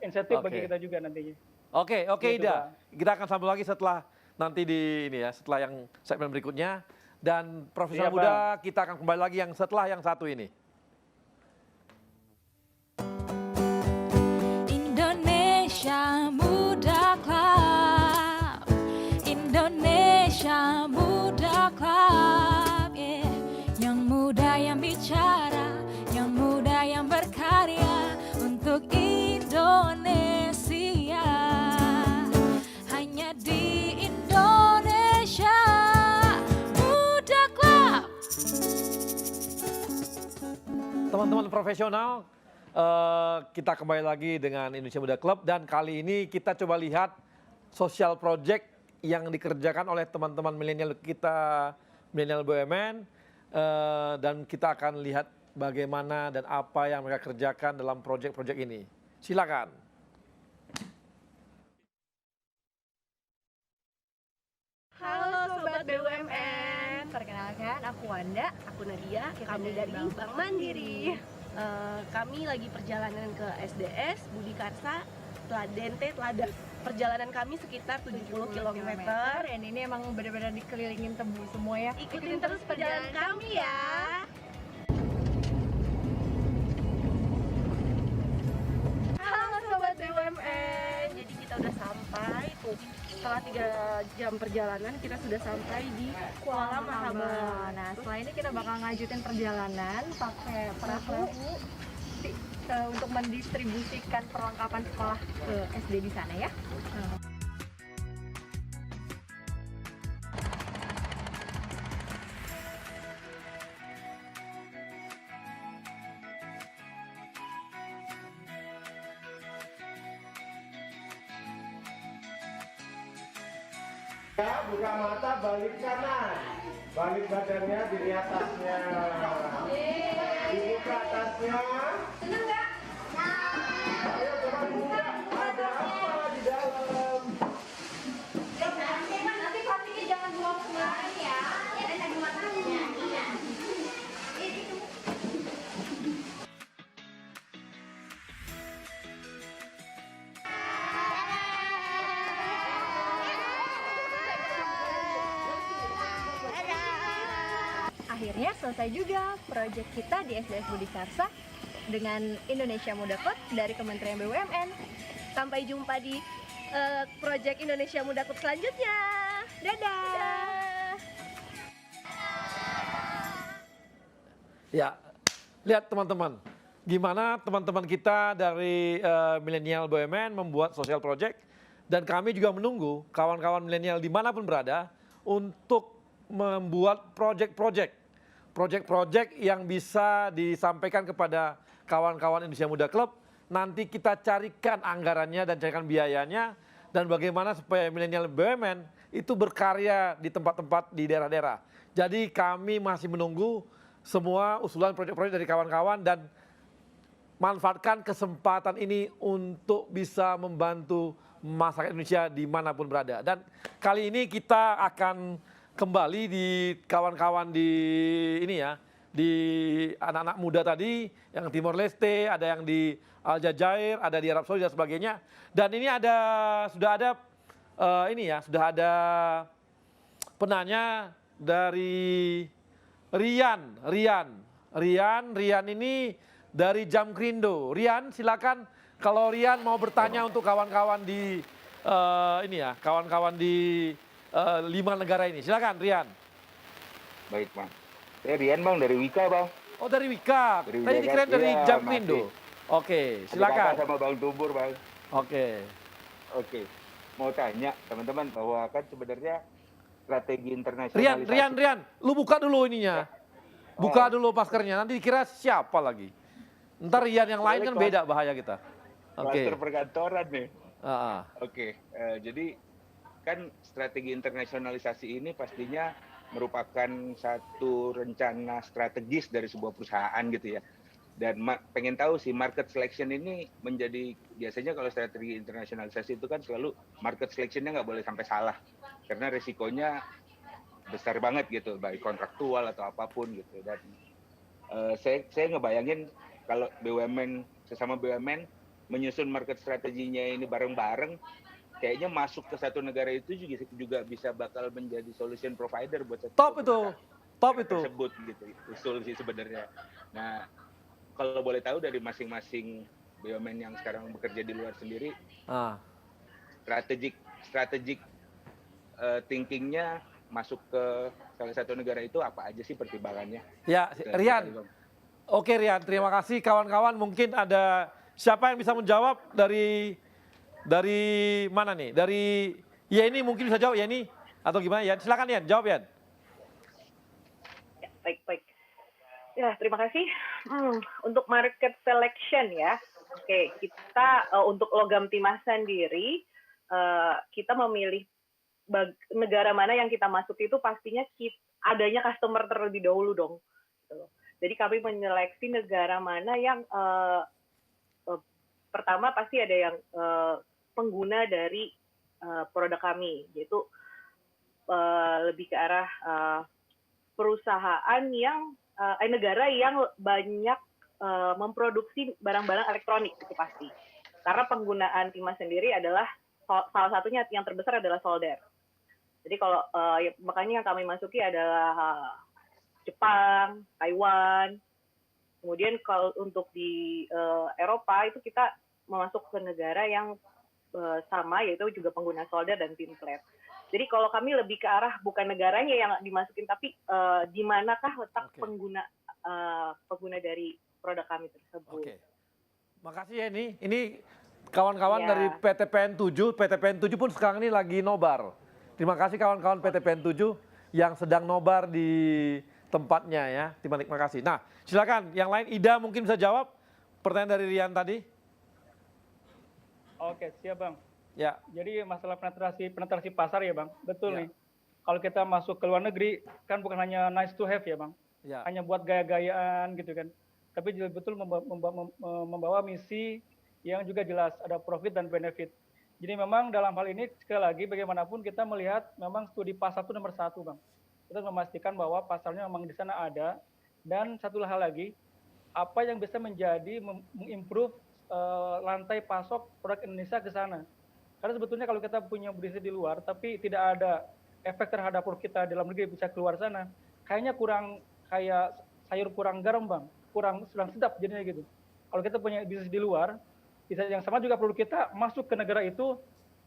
insentif bagi kita juga nantinya. Oke, Gitu, Ida. Bang. Kita akan sambung lagi setelah nanti setelah yang segmen berikutnya. Dan Profesional Muda kita akan kembali lagi yang setelah yang satu ini. Indonesia Muda. bicara, yang muda yang berkarya untuk Indonesia. Hanya di Indonesia Muda Club. Teman-teman profesional, kita kembali lagi dengan Indonesia Muda Club dan kali ini kita coba lihat social project yang dikerjakan oleh teman-teman milenial kita, milenial BUMN, dan kita akan lihat bagaimana dan apa yang mereka kerjakan dalam project-project ini. Silakan. Halo Sobat BUMN, perkenalkan aku Wanda, aku Nadia, kami dari Bank Mandiri. Kami lagi perjalanan ke SDS, Budi Karsa, Teladan. Perjalanan kami sekitar 70 km dan ini emang benar-benar dikelilingin tebu semua ya. Ikutin terus perjalanan kami ya. Halo Sobat BUMN, jadi kita udah sampai tuh. Setelah 3 jam perjalanan kita sudah sampai di Kuala Mahabar. Nah setelah ini kita bakal ngajutin perjalanan pakai perahu untuk mendistribusikan perlengkapan sekolah ke SD di sana ya. Ya, buka mata, balik kanan. Balik badannya, dilihat tasnya. Dibuka tasnya. Seneng nggak? Ayo teman muda, ada apa di dalam? Nanti pastinya jangan buang sembarangan ya. Ya, dan ada matanya. Iya. Akhirnya selesai juga proyek kita di SDS Budi Karsa dengan Indonesia Muda Club dari Kementerian BUMN. Sampai jumpa di proyek Indonesia Muda Club selanjutnya. Dadah. Ya, lihat teman-teman, gimana teman-teman kita dari milenial BUMN membuat social project dan kami juga menunggu kawan-kawan milenial dimanapun berada untuk membuat project-project yang bisa disampaikan kepada kawan-kawan Indonesia Muda Club. Nanti kita carikan anggarannya dan carikan biayanya dan bagaimana supaya milenial BUMN itu berkarya di tempat-tempat di daerah-daerah. Jadi kami masih menunggu semua usulan proyek-proyek dari kawan-kawan dan manfaatkan kesempatan ini untuk bisa membantu masyarakat Indonesia dimanapun berada. Dan kali ini kita akan kembali di kawan-kawan di ini ya, di anak-anak muda tadi yang Timor Leste, ada yang di Aljazair, ada di Arab Saudi dan sebagainya. Dan ini sudah ada penanya dari Rian ini dari Jamkrindo. Rian, silakan kalau Rian mau bertanya untuk kawan-kawan di kawan-kawan di 5 negara ini. Silakan Rian. Baik Bang. Saya Rian Bang dari Wika Bang. Oh dari Wika. Tadi dikirain dari Jamkrindo. Oke, silakan. Sama Bang Tubur Bang. Oke. Mau tanya teman-teman bahwa kan sebenarnya strategi internasionalisasi. Rian, lu buka dulu ininya. Buka dulu maskernya, nanti dikira siapa lagi. Ntar Rian yang lain kan beda bahaya kita. Kluster perkantoran nih. Oke. Jadi kan strategi internasionalisasi ini pastinya merupakan satu rencana strategis dari sebuah perusahaan gitu ya. Dan pengen tahu sih market selection ini menjadi, biasanya kalau strategi internasionalisasi itu kan selalu market selectionnya nggak boleh sampai salah. Karena resikonya besar banget gitu, baik kontraktual atau apapun gitu. Dan saya ngebayangin kalau BUMN, sesama BUMN menyusun market strateginya ini bareng-bareng, kayaknya masuk ke satu negara itu juga bisa bakal menjadi solution provider buat top itu tersebut gitu, solusi sebenarnya. Nah, kalau boleh tahu dari masing-masing BUMN yang sekarang bekerja di luar sendiri, strategik thinkingnya masuk ke salah satu negara itu apa aja sih pertimbangannya? Ya, Rian, Oke Rian, terima kasih kawan-kawan. Mungkin ada siapa yang bisa menjawab dari mana nih? Dari Yeni mungkin bisa jawab Yeni atau gimana Yan? Silakan Yan, jawab Yan. Ya, baik. Ya, terima kasih. Untuk market selection ya. Oke, kita untuk logam timah sendiri kita memilih negara mana yang kita masuk itu pastinya adanya customer terlebih dahulu dong. Gitu. Jadi kami menyeleksi negara mana yang pertama pasti ada yang pengguna dari produk kami, yaitu lebih ke arah perusahaan yang negara yang banyak memproduksi barang-barang elektronik itu pasti. Karena penggunaan timah sendiri adalah salah satunya yang terbesar adalah solder. Jadi kalau makanya yang kami masuki adalah Jepang, Taiwan. Kemudian kalau untuk di Eropa itu kita masuk ke negara yang sama, yaitu juga pengguna solder dan tinplate. Jadi kalau kami lebih ke arah bukan negaranya yang dimasukin, tapi di manakah letak pengguna dari produk kami tersebut. Oke. Makasih ya ini kawan-kawan dari PTPN 7. PTPN 7 pun sekarang ini lagi nobar. Terima kasih kawan-kawan PTPN 7 yang sedang nobar di tempatnya ya. Terima kasih. Nah, silakan yang lain. Ida mungkin bisa jawab pertanyaan dari Rian tadi. Oke, siap Bang. Ya. Jadi masalah penetrasi pasar ya Bang, betul nih. Kalau kita masuk ke luar negeri kan bukan hanya nice to have ya Bang, hanya buat gaya-gayaan gitu kan. Tapi juga betul membawa misi yang juga jelas, ada profit dan benefit. Jadi memang dalam hal ini sekali lagi bagaimanapun kita melihat memang studi pasar itu nomor 1 Bang. Kita memastikan bahwa pasarnya memang di sana ada, dan satu hal lagi, apa yang bisa menjadi mengimprove lantai pasok produk Indonesia ke sana. Karena sebetulnya kalau kita punya bisnis di luar, tapi tidak ada efek terhadap produk kita di dalam negeri bisa keluar sana, kayaknya kayak sayur kurang garam Bang, kurang sedap jadinya gitu. Kalau kita punya bisnis di luar, bisa yang sama juga produk kita masuk ke negara itu,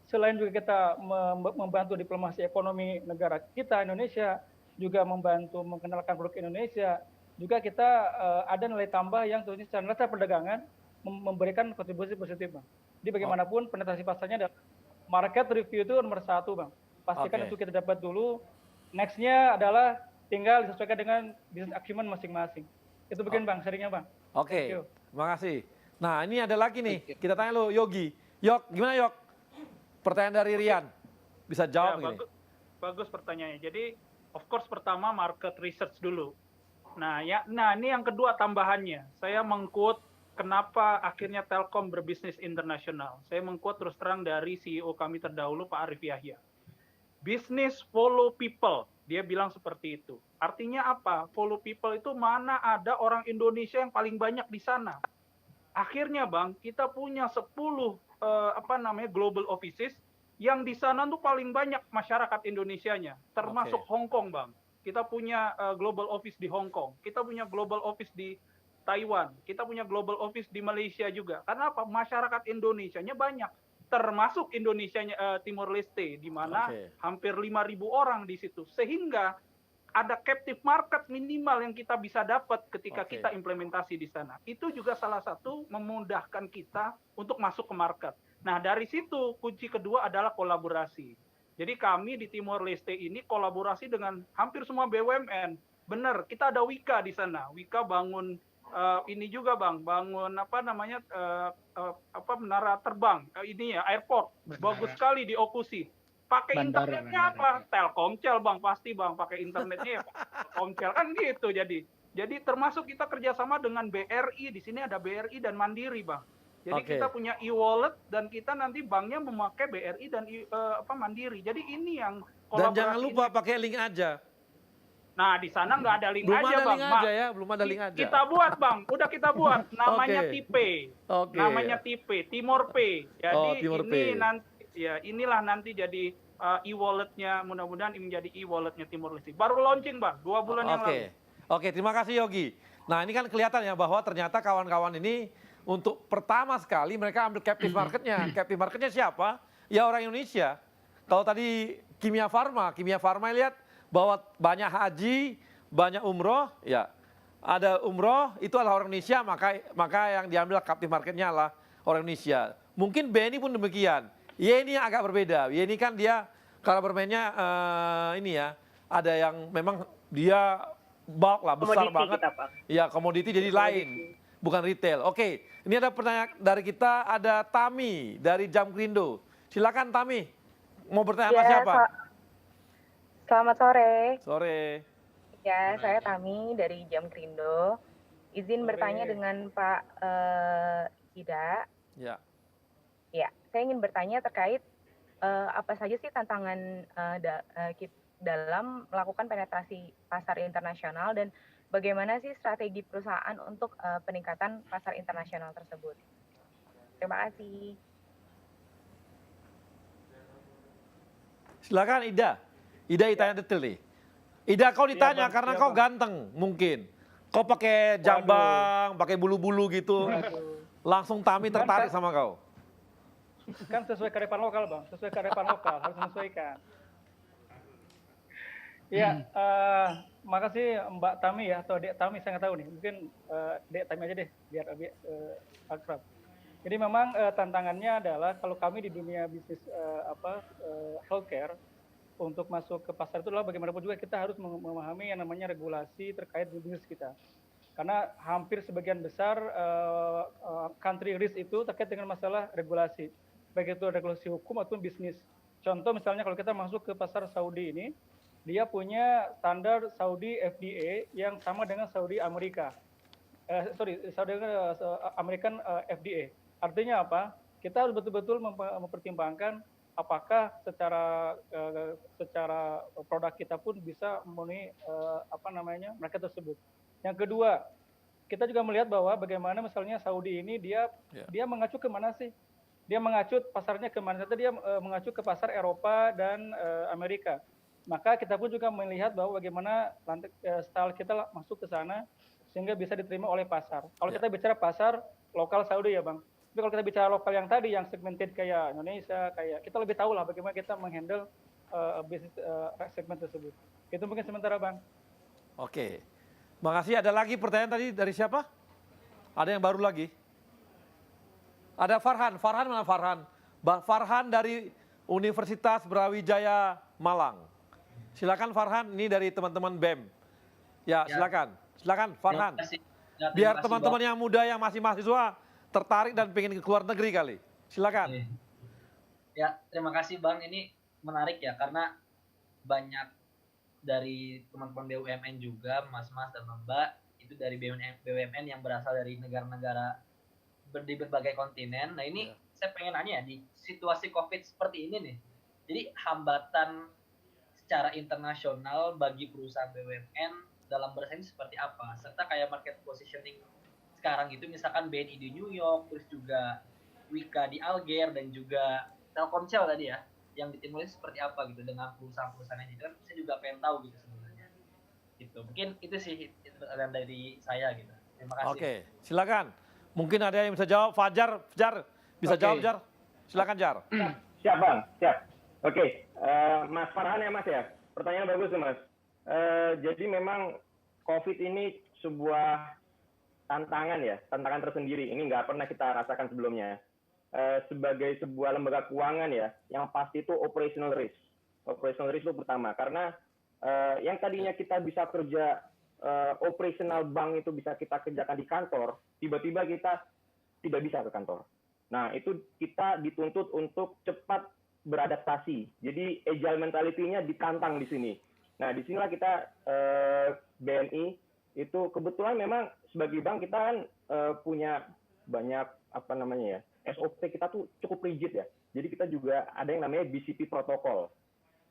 selain juga kita membantu diplomasi ekonomi negara kita, Indonesia, juga membantu mengenalkan produk Indonesia, juga kita ada nilai tambah yang tentunya secara neraca perdagangan memberikan kontribusi positif Bang. Jadi bagaimanapun penetrasi pasarnya adalah market review itu nomor 1 Bang. Pastikan itu kita dapat dulu. Next-nya adalah tinggal disesuaikan dengan business acumen masing-masing. Itu begini Bang, sharingnya Bang. Oke, terima kasih. Nah ini ada lagi nih, kita tanya lo Yogi. Yok, gimana Yok? Pertanyaan dari Rian, bisa jawab ya, gini? Bagus pertanyaannya. Jadi, of course pertama market research dulu. Nah ini yang kedua tambahannya. Saya meng-quote kenapa akhirnya Telkom berbisnis internasional. Saya meng-quote terus terang dari CEO kami terdahulu, Pak Arif Yahya. Business follow people. Dia bilang seperti itu. Artinya apa? Follow people itu mana ada orang Indonesia yang paling banyak di sana. Akhirnya Bang, kita punya 10 global offices yang di sana tuh paling banyak masyarakat Indonesianya, termasuk Hong Kong Bang. Kita punya global office di Hong Kong, kita punya global office di Taiwan, kita punya global office di Malaysia juga. Karena apa? Masyarakat Indonesianya banyak, termasuk Indonesianya Timor Leste, di mana hampir 5.000 orang di situ. Sehingga ada captive market minimal yang kita bisa dapat ketika kita implementasi di sana. Itu juga salah satu memudahkan kita untuk masuk ke market. Nah, dari situ kunci kedua adalah kolaborasi. Jadi kami di Timor Leste ini kolaborasi dengan hampir semua BUMN. Benar, kita ada Wika di sana. Wika bangun ini juga Bang, bangun menara terbang, airport. Bagus sekali di Okusi. Pakai internetnya apa? Telkomsel Bang, pasti Bang, pakai internetnya ya Telkomsel kan gitu. Jadi termasuk kita kerjasama dengan BRI, di sini ada BRI dan Mandiri Bang. Jadi kita punya e-wallet dan kita nanti banknya memakai BRI dan Mandiri. Jadi ini yang dan jangan lupa pakai link aja. Nah, di sana nggak ada link aja Bang. Belum ada link aja. Kita buat Bang, udah kita buat. Namanya Tipe. Namanya Tipe, Timor Pay. Jadi ini nanti inilah nanti jadi e-walletnya, mudah-mudahan ini menjadi e-walletnya Timor Leste. Baru launching Bang, 2 bulan yang lalu. Oke, terima kasih Yogi. Nah ini kan kelihatan ya bahwa ternyata kawan-kawan ini untuk pertama sekali mereka ambil captive marketnya. Captive marketnya siapa? Ya orang Indonesia. Kalau tadi Kimia Farma lihat bahwa banyak haji, banyak umroh, ya ada umroh itu adalah orang Indonesia, maka yang diambil captive marketnya adalah orang Indonesia. Mungkin BNI pun demikian. Yeni yang agak berbeda. Yeni kan dia kalau bermainnya ini ya, ada yang memang dia bulk lah, besar Komoditi banget. kita, Pak. Ya, komoditi jadi lain, bukan retail. Oke, ini ada pertanyaan dari kita, ada Tami dari Jamkrindo. Silakan Tami, mau bertanya sama siapa? Selamat sore. Sore. Ya, saya Tami dari Jamkrindo. Izin bertanya dengan Pak Ida. Ya. Ya, saya ingin bertanya terkait apa saja sih tantangan dalam melakukan penetrasi pasar internasional dan bagaimana sih strategi perusahaan untuk peningkatan pasar internasional tersebut. Terima kasih. Silakan Ida. Ida ditanya detail nih. Ida kau ditanya karena kau ganteng mungkin. Kau pakai jambang, pakai bulu-bulu gitu. Langsung Tami tertarik sama kau. Kan sesuai kearifan lokal, Bang. Sesuai kearifan lokal, harus menyesuaikan. Iya, makasih Mbak Tami ya, atau Dek Tami, saya nggak tahu nih. Mungkin Dek Tami aja deh, biar lebih akrab. Jadi memang tantangannya adalah kalau kami di dunia bisnis healthcare, untuk masuk ke pasar itu adalah bagaimanapun juga kita harus memahami yang namanya regulasi terkait bisnis kita. Karena hampir sebagian besar country risk itu terkait dengan masalah regulasi. Baik itu regulasi hukum ataupun bisnis. Contoh misalnya kalau kita masuk ke pasar Saudi ini, dia punya standar Saudi FDA yang sama dengan Saudi Amerika. Saudi American FDA. Artinya apa? Kita harus betul-betul mempertimbangkan apakah secara produk kita pun bisa memenuhi market tersebut. Yang kedua, kita juga melihat bahwa bagaimana misalnya Saudi ini dia mengacu ke mana sih? Dia mengacu pasarnya ke mana? Dia mengacu ke pasar Eropa dan Amerika. Maka kita pun juga melihat bahwa bagaimana style kita masuk ke sana sehingga bisa diterima oleh pasar. Kalau kita bicara pasar lokal Saudi ya Bang. Tapi kalau kita bicara lokal yang tadi, yang segmented kayak Indonesia, kayak kita lebih tahu lah bagaimana kita menghandle bisnis segmen tersebut. Itu mungkin sementara Bang. Oke. Makasih. Ada lagi pertanyaan tadi dari siapa? Ada yang baru lagi? Ada Farhan. Farhan mana Farhan? Farhan dari Universitas Brawijaya Malang. Silakan Farhan, ini dari teman-teman BEM. Ya, silakan. Silakan Farhan. Biar teman-teman yang muda yang masih mahasiswa tertarik dan pengen ke luar negeri kali. Silakan. Ya, terima kasih Bang. Ini menarik ya karena banyak dari teman-teman BUMN juga, Mas-mas dan Mbak, itu dari BUMN yang berasal dari negara-negara di berbagai kontinen. Nah ini saya pengen nanya ya, di situasi COVID seperti ini nih, jadi hambatan secara internasional bagi perusahaan BUMN dalam bersaing seperti apa? Serta kayak market positioning sekarang itu misalkan BNI di New York, terus juga Wika di Alger, dan juga Telkomsel tadi ya, yang di Timor Leste seperti apa gitu dengan perusahaan-perusahaan ini. Kan saya juga pengen tahu gitu sebenarnya. Gitu. Mungkin itu sih pertanyaan dari saya gitu. Terima kasih. Oke, silakan. Mungkin ada yang bisa jawab. Fajar bisa jawab Jar. Silakan Jar. Siap Bang, siap. Oke, Mas Farhan ya Mas ya. Pertanyaan bagus tuh Mas. Jadi memang COVID ini sebuah tantangan ya, tantangan tersendiri. Ini nggak pernah kita rasakan sebelumnya. Sebagai sebuah lembaga keuangan ya, yang pasti itu operational risk. Operational risk itu pertama, karena yang tadinya kita bisa kerja operational bank itu bisa kita kerjakan di kantor, tiba-tiba kita tidak bisa ke kantor. Nah, itu kita dituntut untuk cepat beradaptasi. Jadi agile mentality-nya ditantang di sini. Nah, disinilah kita BNI itu kebetulan memang sebagai bank kita kan punya banyak SOP kita tuh cukup rigid ya. Jadi kita juga ada yang namanya BCP protokol.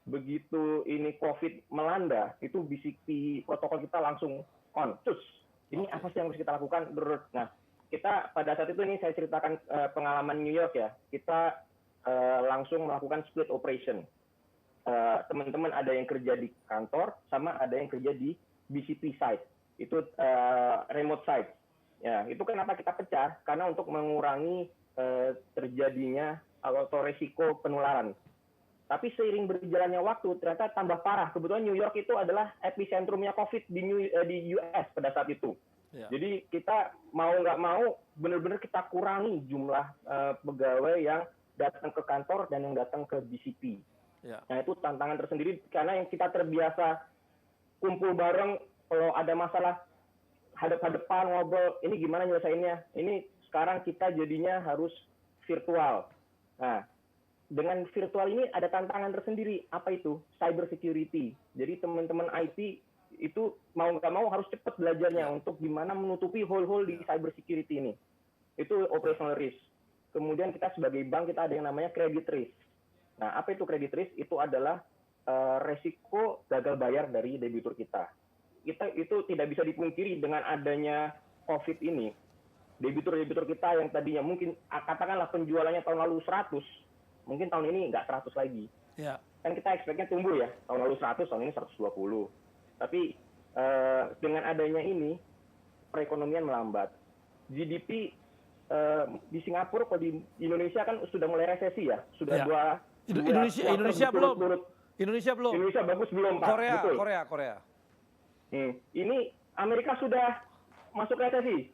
Begitu ini COVID melanda, itu BCP protokol kita langsung on. Terus ini apa sih yang harus kita lakukan? Nah, kita pada saat itu ini saya ceritakan pengalaman New York ya. Kita langsung melakukan split operation. Teman-teman ada yang kerja di kantor, sama ada yang kerja di BCP site. Itu remote site. Ya, itu kenapa kita pecah? Karena untuk mengurangi terjadinya atau resiko penularan. Tapi seiring berjalannya waktu ternyata tambah parah. Kebetulan New York itu adalah epicentrumnya COVID di US pada saat itu. Ya. Jadi kita mau nggak mau benar-benar kita kurangi jumlah pegawai yang datang ke kantor dan yang datang ke BCP. Ya. Nah itu tantangan tersendiri karena yang kita terbiasa kumpul bareng kalau ada masalah hadap-hadapan ngobrol, ini gimana nyelesainnya? Ini sekarang kita jadinya harus virtual. Nah, dengan virtual ini ada tantangan tersendiri. Apa itu? Cyber security. Jadi teman-teman IT itu mau nggak mau harus cepat belajarnya untuk gimana menutupi hole-hole di cyber security ini. Itu operational risk. Kemudian kita sebagai bank kita ada yang namanya credit risk. Nah, apa itu credit risk? Itu adalah resiko gagal bayar dari debitur kita. Kita itu tidak bisa dipungkiri dengan adanya COVID ini. Debitur-debitur kita yang tadinya mungkin katakanlah penjualannya tahun lalu 100, mungkin tahun ini nggak 100 lagi. Ya. Kan kita expect-nya tumbuh ya. Tahun lalu 100, tahun ini 120. Tapi dengan adanya ini, perekonomian melambat. GDP di Singapura, kalau di Indonesia kan sudah mulai resesi ya. Sudah Indonesia belum. Indonesia bagus belum, Pak. Korea, Betul. Korea. Ini Amerika sudah masuk resesi.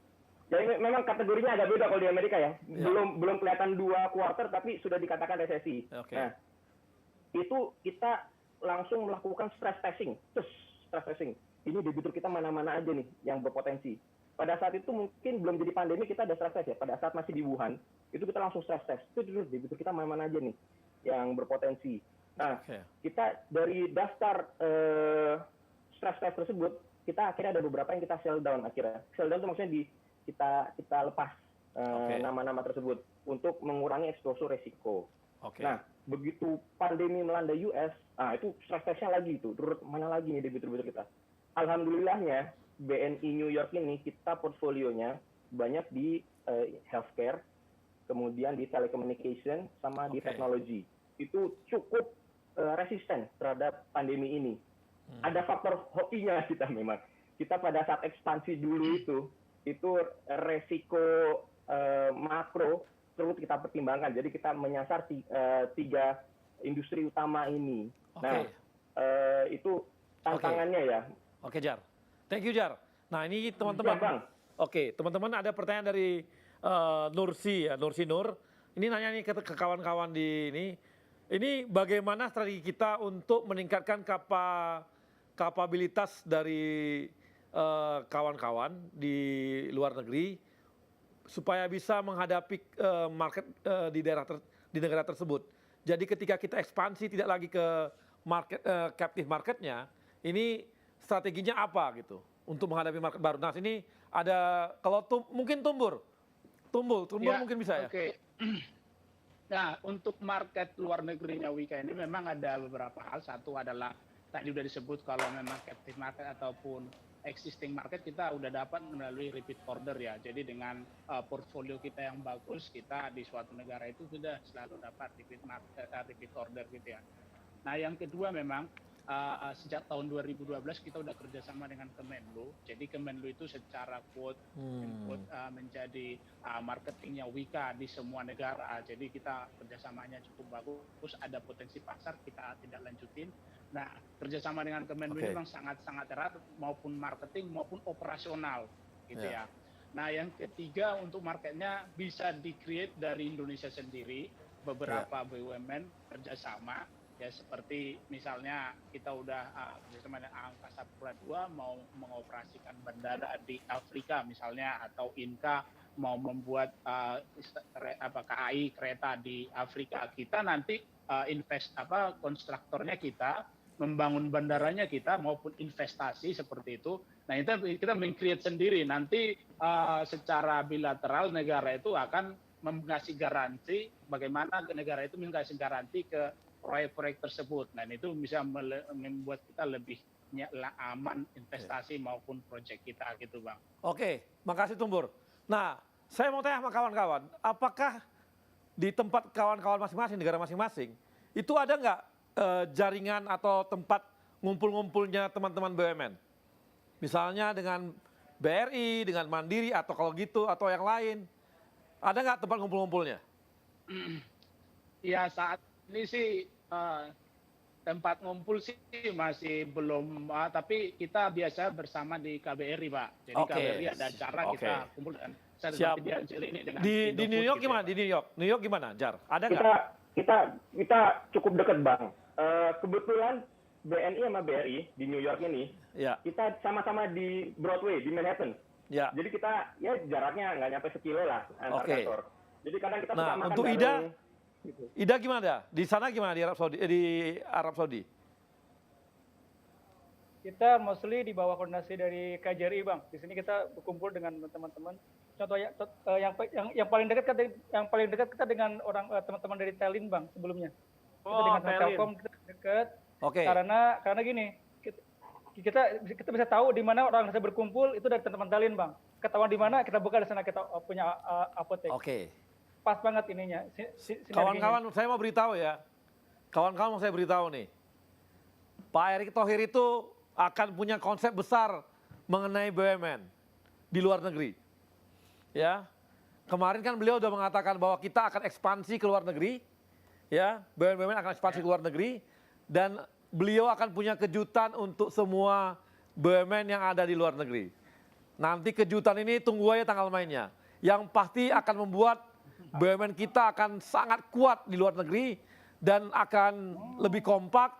Jadi memang kategorinya agak beda kalau di Amerika ya. Belum kelihatan 2 kuarter tapi sudah dikatakan resesi. Okay. Nah, itu kita langsung melakukan stress testing. Stress testing. Ini debitur kita mana-mana aja nih yang berpotensi. Pada saat itu mungkin belum jadi pandemi kita ada stress test ya. Pada saat masih di Wuhan, itu kita langsung stress test. Itu debitur kita mana-mana aja nih yang berpotensi. Nah, kita dari daftar stress test tersebut, kita akhirnya ada beberapa yang kita sell down akhirnya. Sell down itu maksudnya kita lepas nama-nama tersebut untuk mengurangi exposure resiko. Nah, begitu pandemi melanda US, itu stress testnya lagi itu. Turut mana lagi nih debitur-debitur kita. Alhamdulillahnya BNI New York ini kita portfolionya banyak di healthcare, kemudian di telecommunication, sama di teknologi. Itu cukup resisten terhadap pandemi ini. Ada faktor hokinya kita memang. Kita pada saat ekspansi dulu itu resiko makro perlu kita pertimbangkan. Jadi kita menyasar 3 industri utama ini. Nah, itu tantangannya ya. Oke, Jar. Thank you, Jar. Nah, ini teman-teman. Oke, teman-teman ada pertanyaan dari Nursi ya, Nursi Nur. Ini nanya nih ke kawan-kawan di ini. Ini bagaimana strategi kita untuk meningkatkan kapabilitas dari kawan-kawan di luar negeri supaya bisa menghadapi market di negara tersebut. Jadi ketika kita ekspansi tidak lagi ke market captive marketnya, ini strateginya apa gitu untuk menghadapi market baru. Nah, sini ada kalau mungkin Tumbur ya, mungkin bisa ya. Oke. Nah, untuk market luar negerinya Wika ini memang ada beberapa hal. Satu adalah tadi sudah disebut kalau memang captive market ataupun existing market kita udah dapat melalui repeat order ya. Jadi dengan portfolio kita yang bagus, kita di suatu negara itu sudah selalu dapat repeat order gitu ya. Nah, yang kedua memang sejak tahun 2012 kita udah kerjasama dengan Kemenlu. Jadi Kemenlu itu secara quote menjadi marketingnya Wika di semua negara. Jadi kita kerjasamanya cukup bagus. Ada potensi pasar kita tidak lanjutin. Nah, kerjasama dengan Kemenlu ini memang sangat-sangat erat maupun marketing maupun operasional gitu ya. Nah, yang ketiga untuk marketnya bisa di-create dari Indonesia sendiri. Beberapa BUMN kerjasama. Ya seperti misalnya kita udah bersama dengan Angkasa Pura II mau mengoperasikan bandara di Afrika misalnya, atau Inka mau membuat KAI kereta di Afrika. Kita nanti konstruktornya kita, membangun bandaranya kita maupun investasi seperti itu. Nah, itu kita meng-create sendiri. Nanti secara bilateral negara itu akan mengasih garansi, bagaimana negara itu mengasih garansi ke proyek-proyek tersebut. Nah, itu bisa membuat kita lebih aman investasi maupun proyek kita gitu, Bang. Oke, makasih Tumbur. Nah, saya mau tanya sama kawan-kawan, apakah di tempat kawan-kawan masing-masing, negara masing-masing, itu ada nggak jaringan atau tempat ngumpul-ngumpulnya teman-teman BUMN? Misalnya dengan BRI, dengan Mandiri, atau kalau gitu, atau yang lain. Ada nggak tempat ngumpul-ngumpulnya? Ya, saat ini sih tempat ngumpul sih masih belum, tapi kita biasa bersama di KBRI, Pak. Jadi KBRI ada acara kita kumpul dan siap. Di New York gimana? Di New York gimana, Jar? Ada nggak? Kita cukup dekat, Bang. Kebetulan BNI sama BRI di New York ini, kita sama-sama di Broadway di Manhattan. Jadi kita jaraknya nggak nyampe sekilo lah antar kantor. Jadi kadang kita suka makan untuk bareng. Ida gimana? Di sana gimana di Arab Saudi? Kita mostly di bawah koordinasi dari KJRI, Bang. Di sini kita berkumpul dengan teman-teman. Contoh yang paling dekat kita dengan teman-teman dari Telin, Bang, sebelumnya. Kita dengan Telkom kita dekat. Karena gini, kita bisa tahu di mana orang bisa berkumpul itu dari teman-teman Telin, Bang. Ketahuan di mana kita buka di sana kita punya apotek. Pas banget ininya. Kawan-kawan, saya mau beritahu ya. Kawan-kawan mau saya beritahu nih. Pak Erick Thohir itu akan punya konsep besar mengenai BUMN di luar negeri. Ya. Kemarin kan beliau sudah mengatakan bahwa kita akan ekspansi ke luar negeri. Ya, BUMN akan ekspansi ke luar negeri dan beliau akan punya kejutan untuk semua BUMN yang ada di luar negeri. Nanti kejutan ini tunggu aja tanggal mainnya. Yang pasti akan membuat BUMN kita akan sangat kuat di luar negeri dan akan lebih kompak,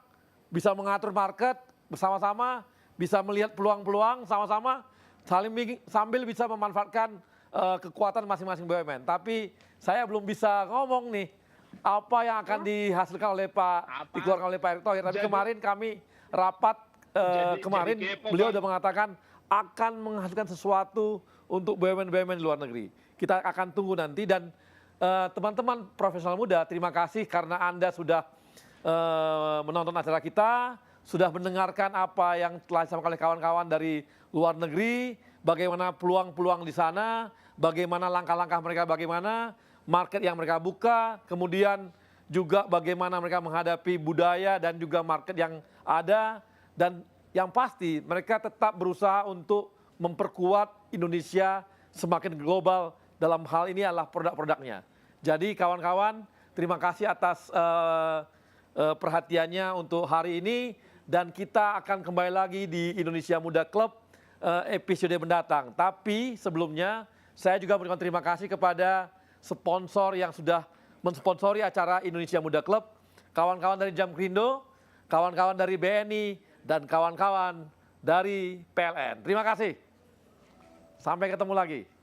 bisa mengatur market bersama-sama, bisa melihat peluang-peluang sama-sama, sambil bisa memanfaatkan kekuatan masing-masing BUMN. Tapi saya belum bisa ngomong nih apa yang akan dihasilkan oleh dikeluarkan oleh Pak Erick Thohir. Tapi kemarin kami rapat kemarin beliau sudah mengatakan akan menghasilkan sesuatu untuk BUMN-BUMN di luar negeri. Kita akan tunggu nanti dan teman-teman profesional muda, terima kasih karena Anda sudah menonton acara kita, sudah mendengarkan apa yang telah disampaikan oleh kawan-kawan dari luar negeri, bagaimana peluang-peluang di sana, bagaimana langkah-langkah mereka, bagaimana market yang mereka buka, kemudian juga bagaimana mereka menghadapi budaya dan juga market yang ada, dan yang pasti mereka tetap berusaha untuk memperkuat Indonesia semakin global. Dalam hal ini adalah produk-produknya. Jadi kawan-kawan, terima kasih atas perhatiannya untuk hari ini. Dan kita akan kembali lagi di Indonesia Muda Club episode mendatang. Tapi sebelumnya, saya juga berikan terima kasih kepada sponsor yang sudah mensponsori acara Indonesia Muda Club. Kawan-kawan dari Jamkrindo, kawan-kawan dari BNI, dan kawan-kawan dari PLN. Terima kasih. Sampai ketemu lagi.